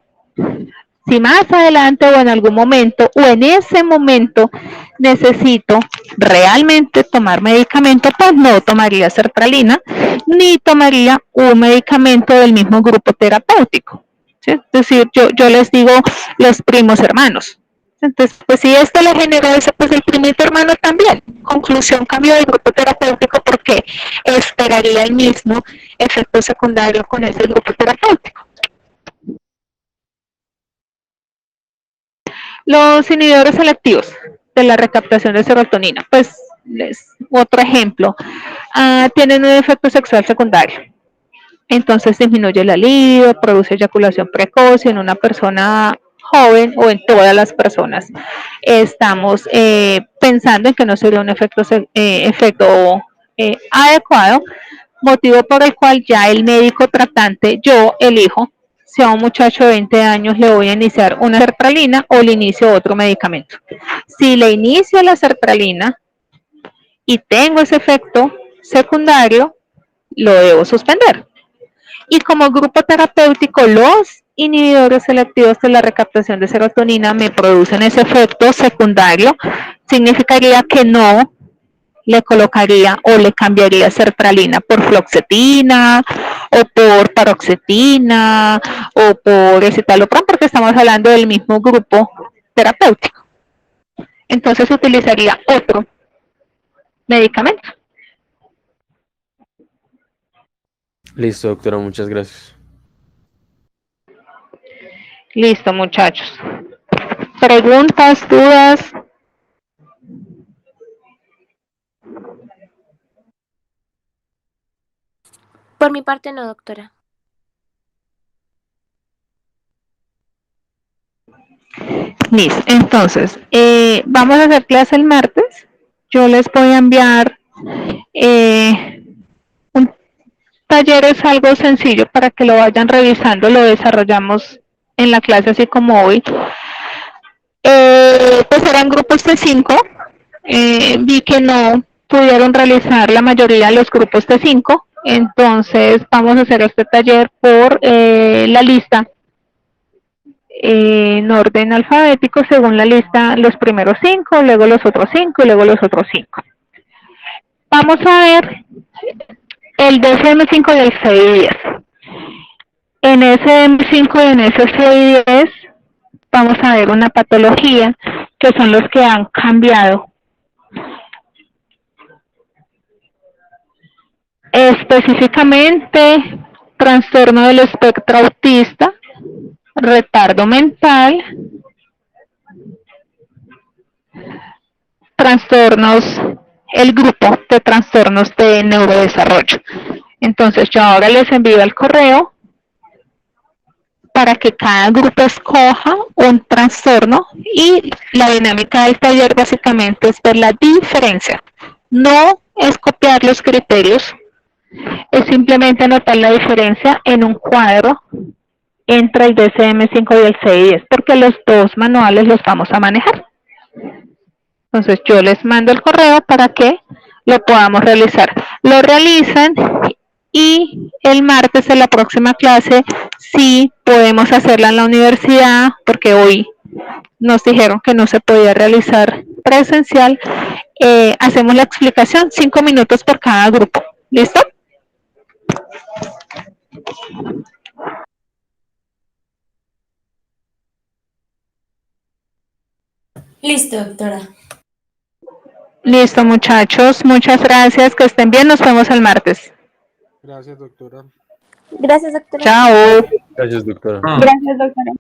si más adelante o en algún momento o en ese momento necesito realmente tomar medicamento, pues no tomaría sertralina ni tomaría un medicamento del mismo grupo terapéutico, ¿sí? Es decir, yo les digo los primos hermanos. Entonces, pues si esto le genera eso, pues el primito hermano también. Conclusión, cambio de grupo terapéutico porque esperaría el mismo efecto secundario con ese grupo terapéutico. Los inhibidores selectivos de la recaptación de serotonina, pues otro ejemplo, tienen un efecto sexual secundario. Entonces disminuye la libido, produce eyaculación precoz en una persona joven o en todas las personas. Estamos pensando en que no sería un efecto adecuado, motivo por el cual ya el médico tratante, yo elijo si a un muchacho de 20 años le voy a iniciar una sertralina o le inicio otro medicamento. Si le inicio la sertralina y tengo ese efecto secundario, lo debo suspender. Y como grupo terapéutico, los inhibidores selectivos de la recaptación de serotonina me producen ese efecto secundario, significaría que no le colocaría o le cambiaría sertralina por fluoxetina o por paroxetina o por escitalopram porque estamos hablando del mismo grupo terapéutico. Entonces utilizaría otro medicamento.
Listo, doctora, muchas gracias.
Listo, muchachos. ¿Preguntas, dudas?
Por mi parte no, doctora.
Listo, entonces, vamos a hacer clase el martes. Yo les voy a enviar un taller, es algo sencillo para que lo vayan revisando, lo desarrollamos en la clase así como hoy. Pues eran grupos de 5, vi que no pudieron realizar la mayoría de los grupos de 5, entonces vamos a hacer este taller por la lista en orden alfabético según la lista, los primeros 5, luego los otros 5 y luego los otros 5. Vamos a ver el DSM-5 y el CI-10. En ese DSM-5 y en ese CI-10 vamos a ver una patología que son los que han cambiado. Específicamente, trastorno del espectro autista, retardo mental, trastornos, el grupo de trastornos de neurodesarrollo. Entonces yo ahora les envío al correo para que cada grupo escoja un trastorno y la dinámica del taller básicamente es ver la diferencia. No es copiar los criterios, es simplemente anotar la diferencia en un cuadro entre el DSM-5 y el CI10, porque los dos manuales los vamos a manejar. Entonces yo les mando el correo para que lo podamos realizar. Lo realizan y el martes de la próxima clase sí podemos hacerla en la universidad, porque hoy nos dijeron que no se podía realizar presencial. Hacemos la explicación, 5 minutos por cada grupo. ¿Listo?
Listo, doctora.
Listo, muchachos. Muchas gracias. Que estén bien. Nos vemos el martes.
Gracias, doctora.
Gracias, doctora.
Chao.
Gracias, doctora.
Gracias, doctora.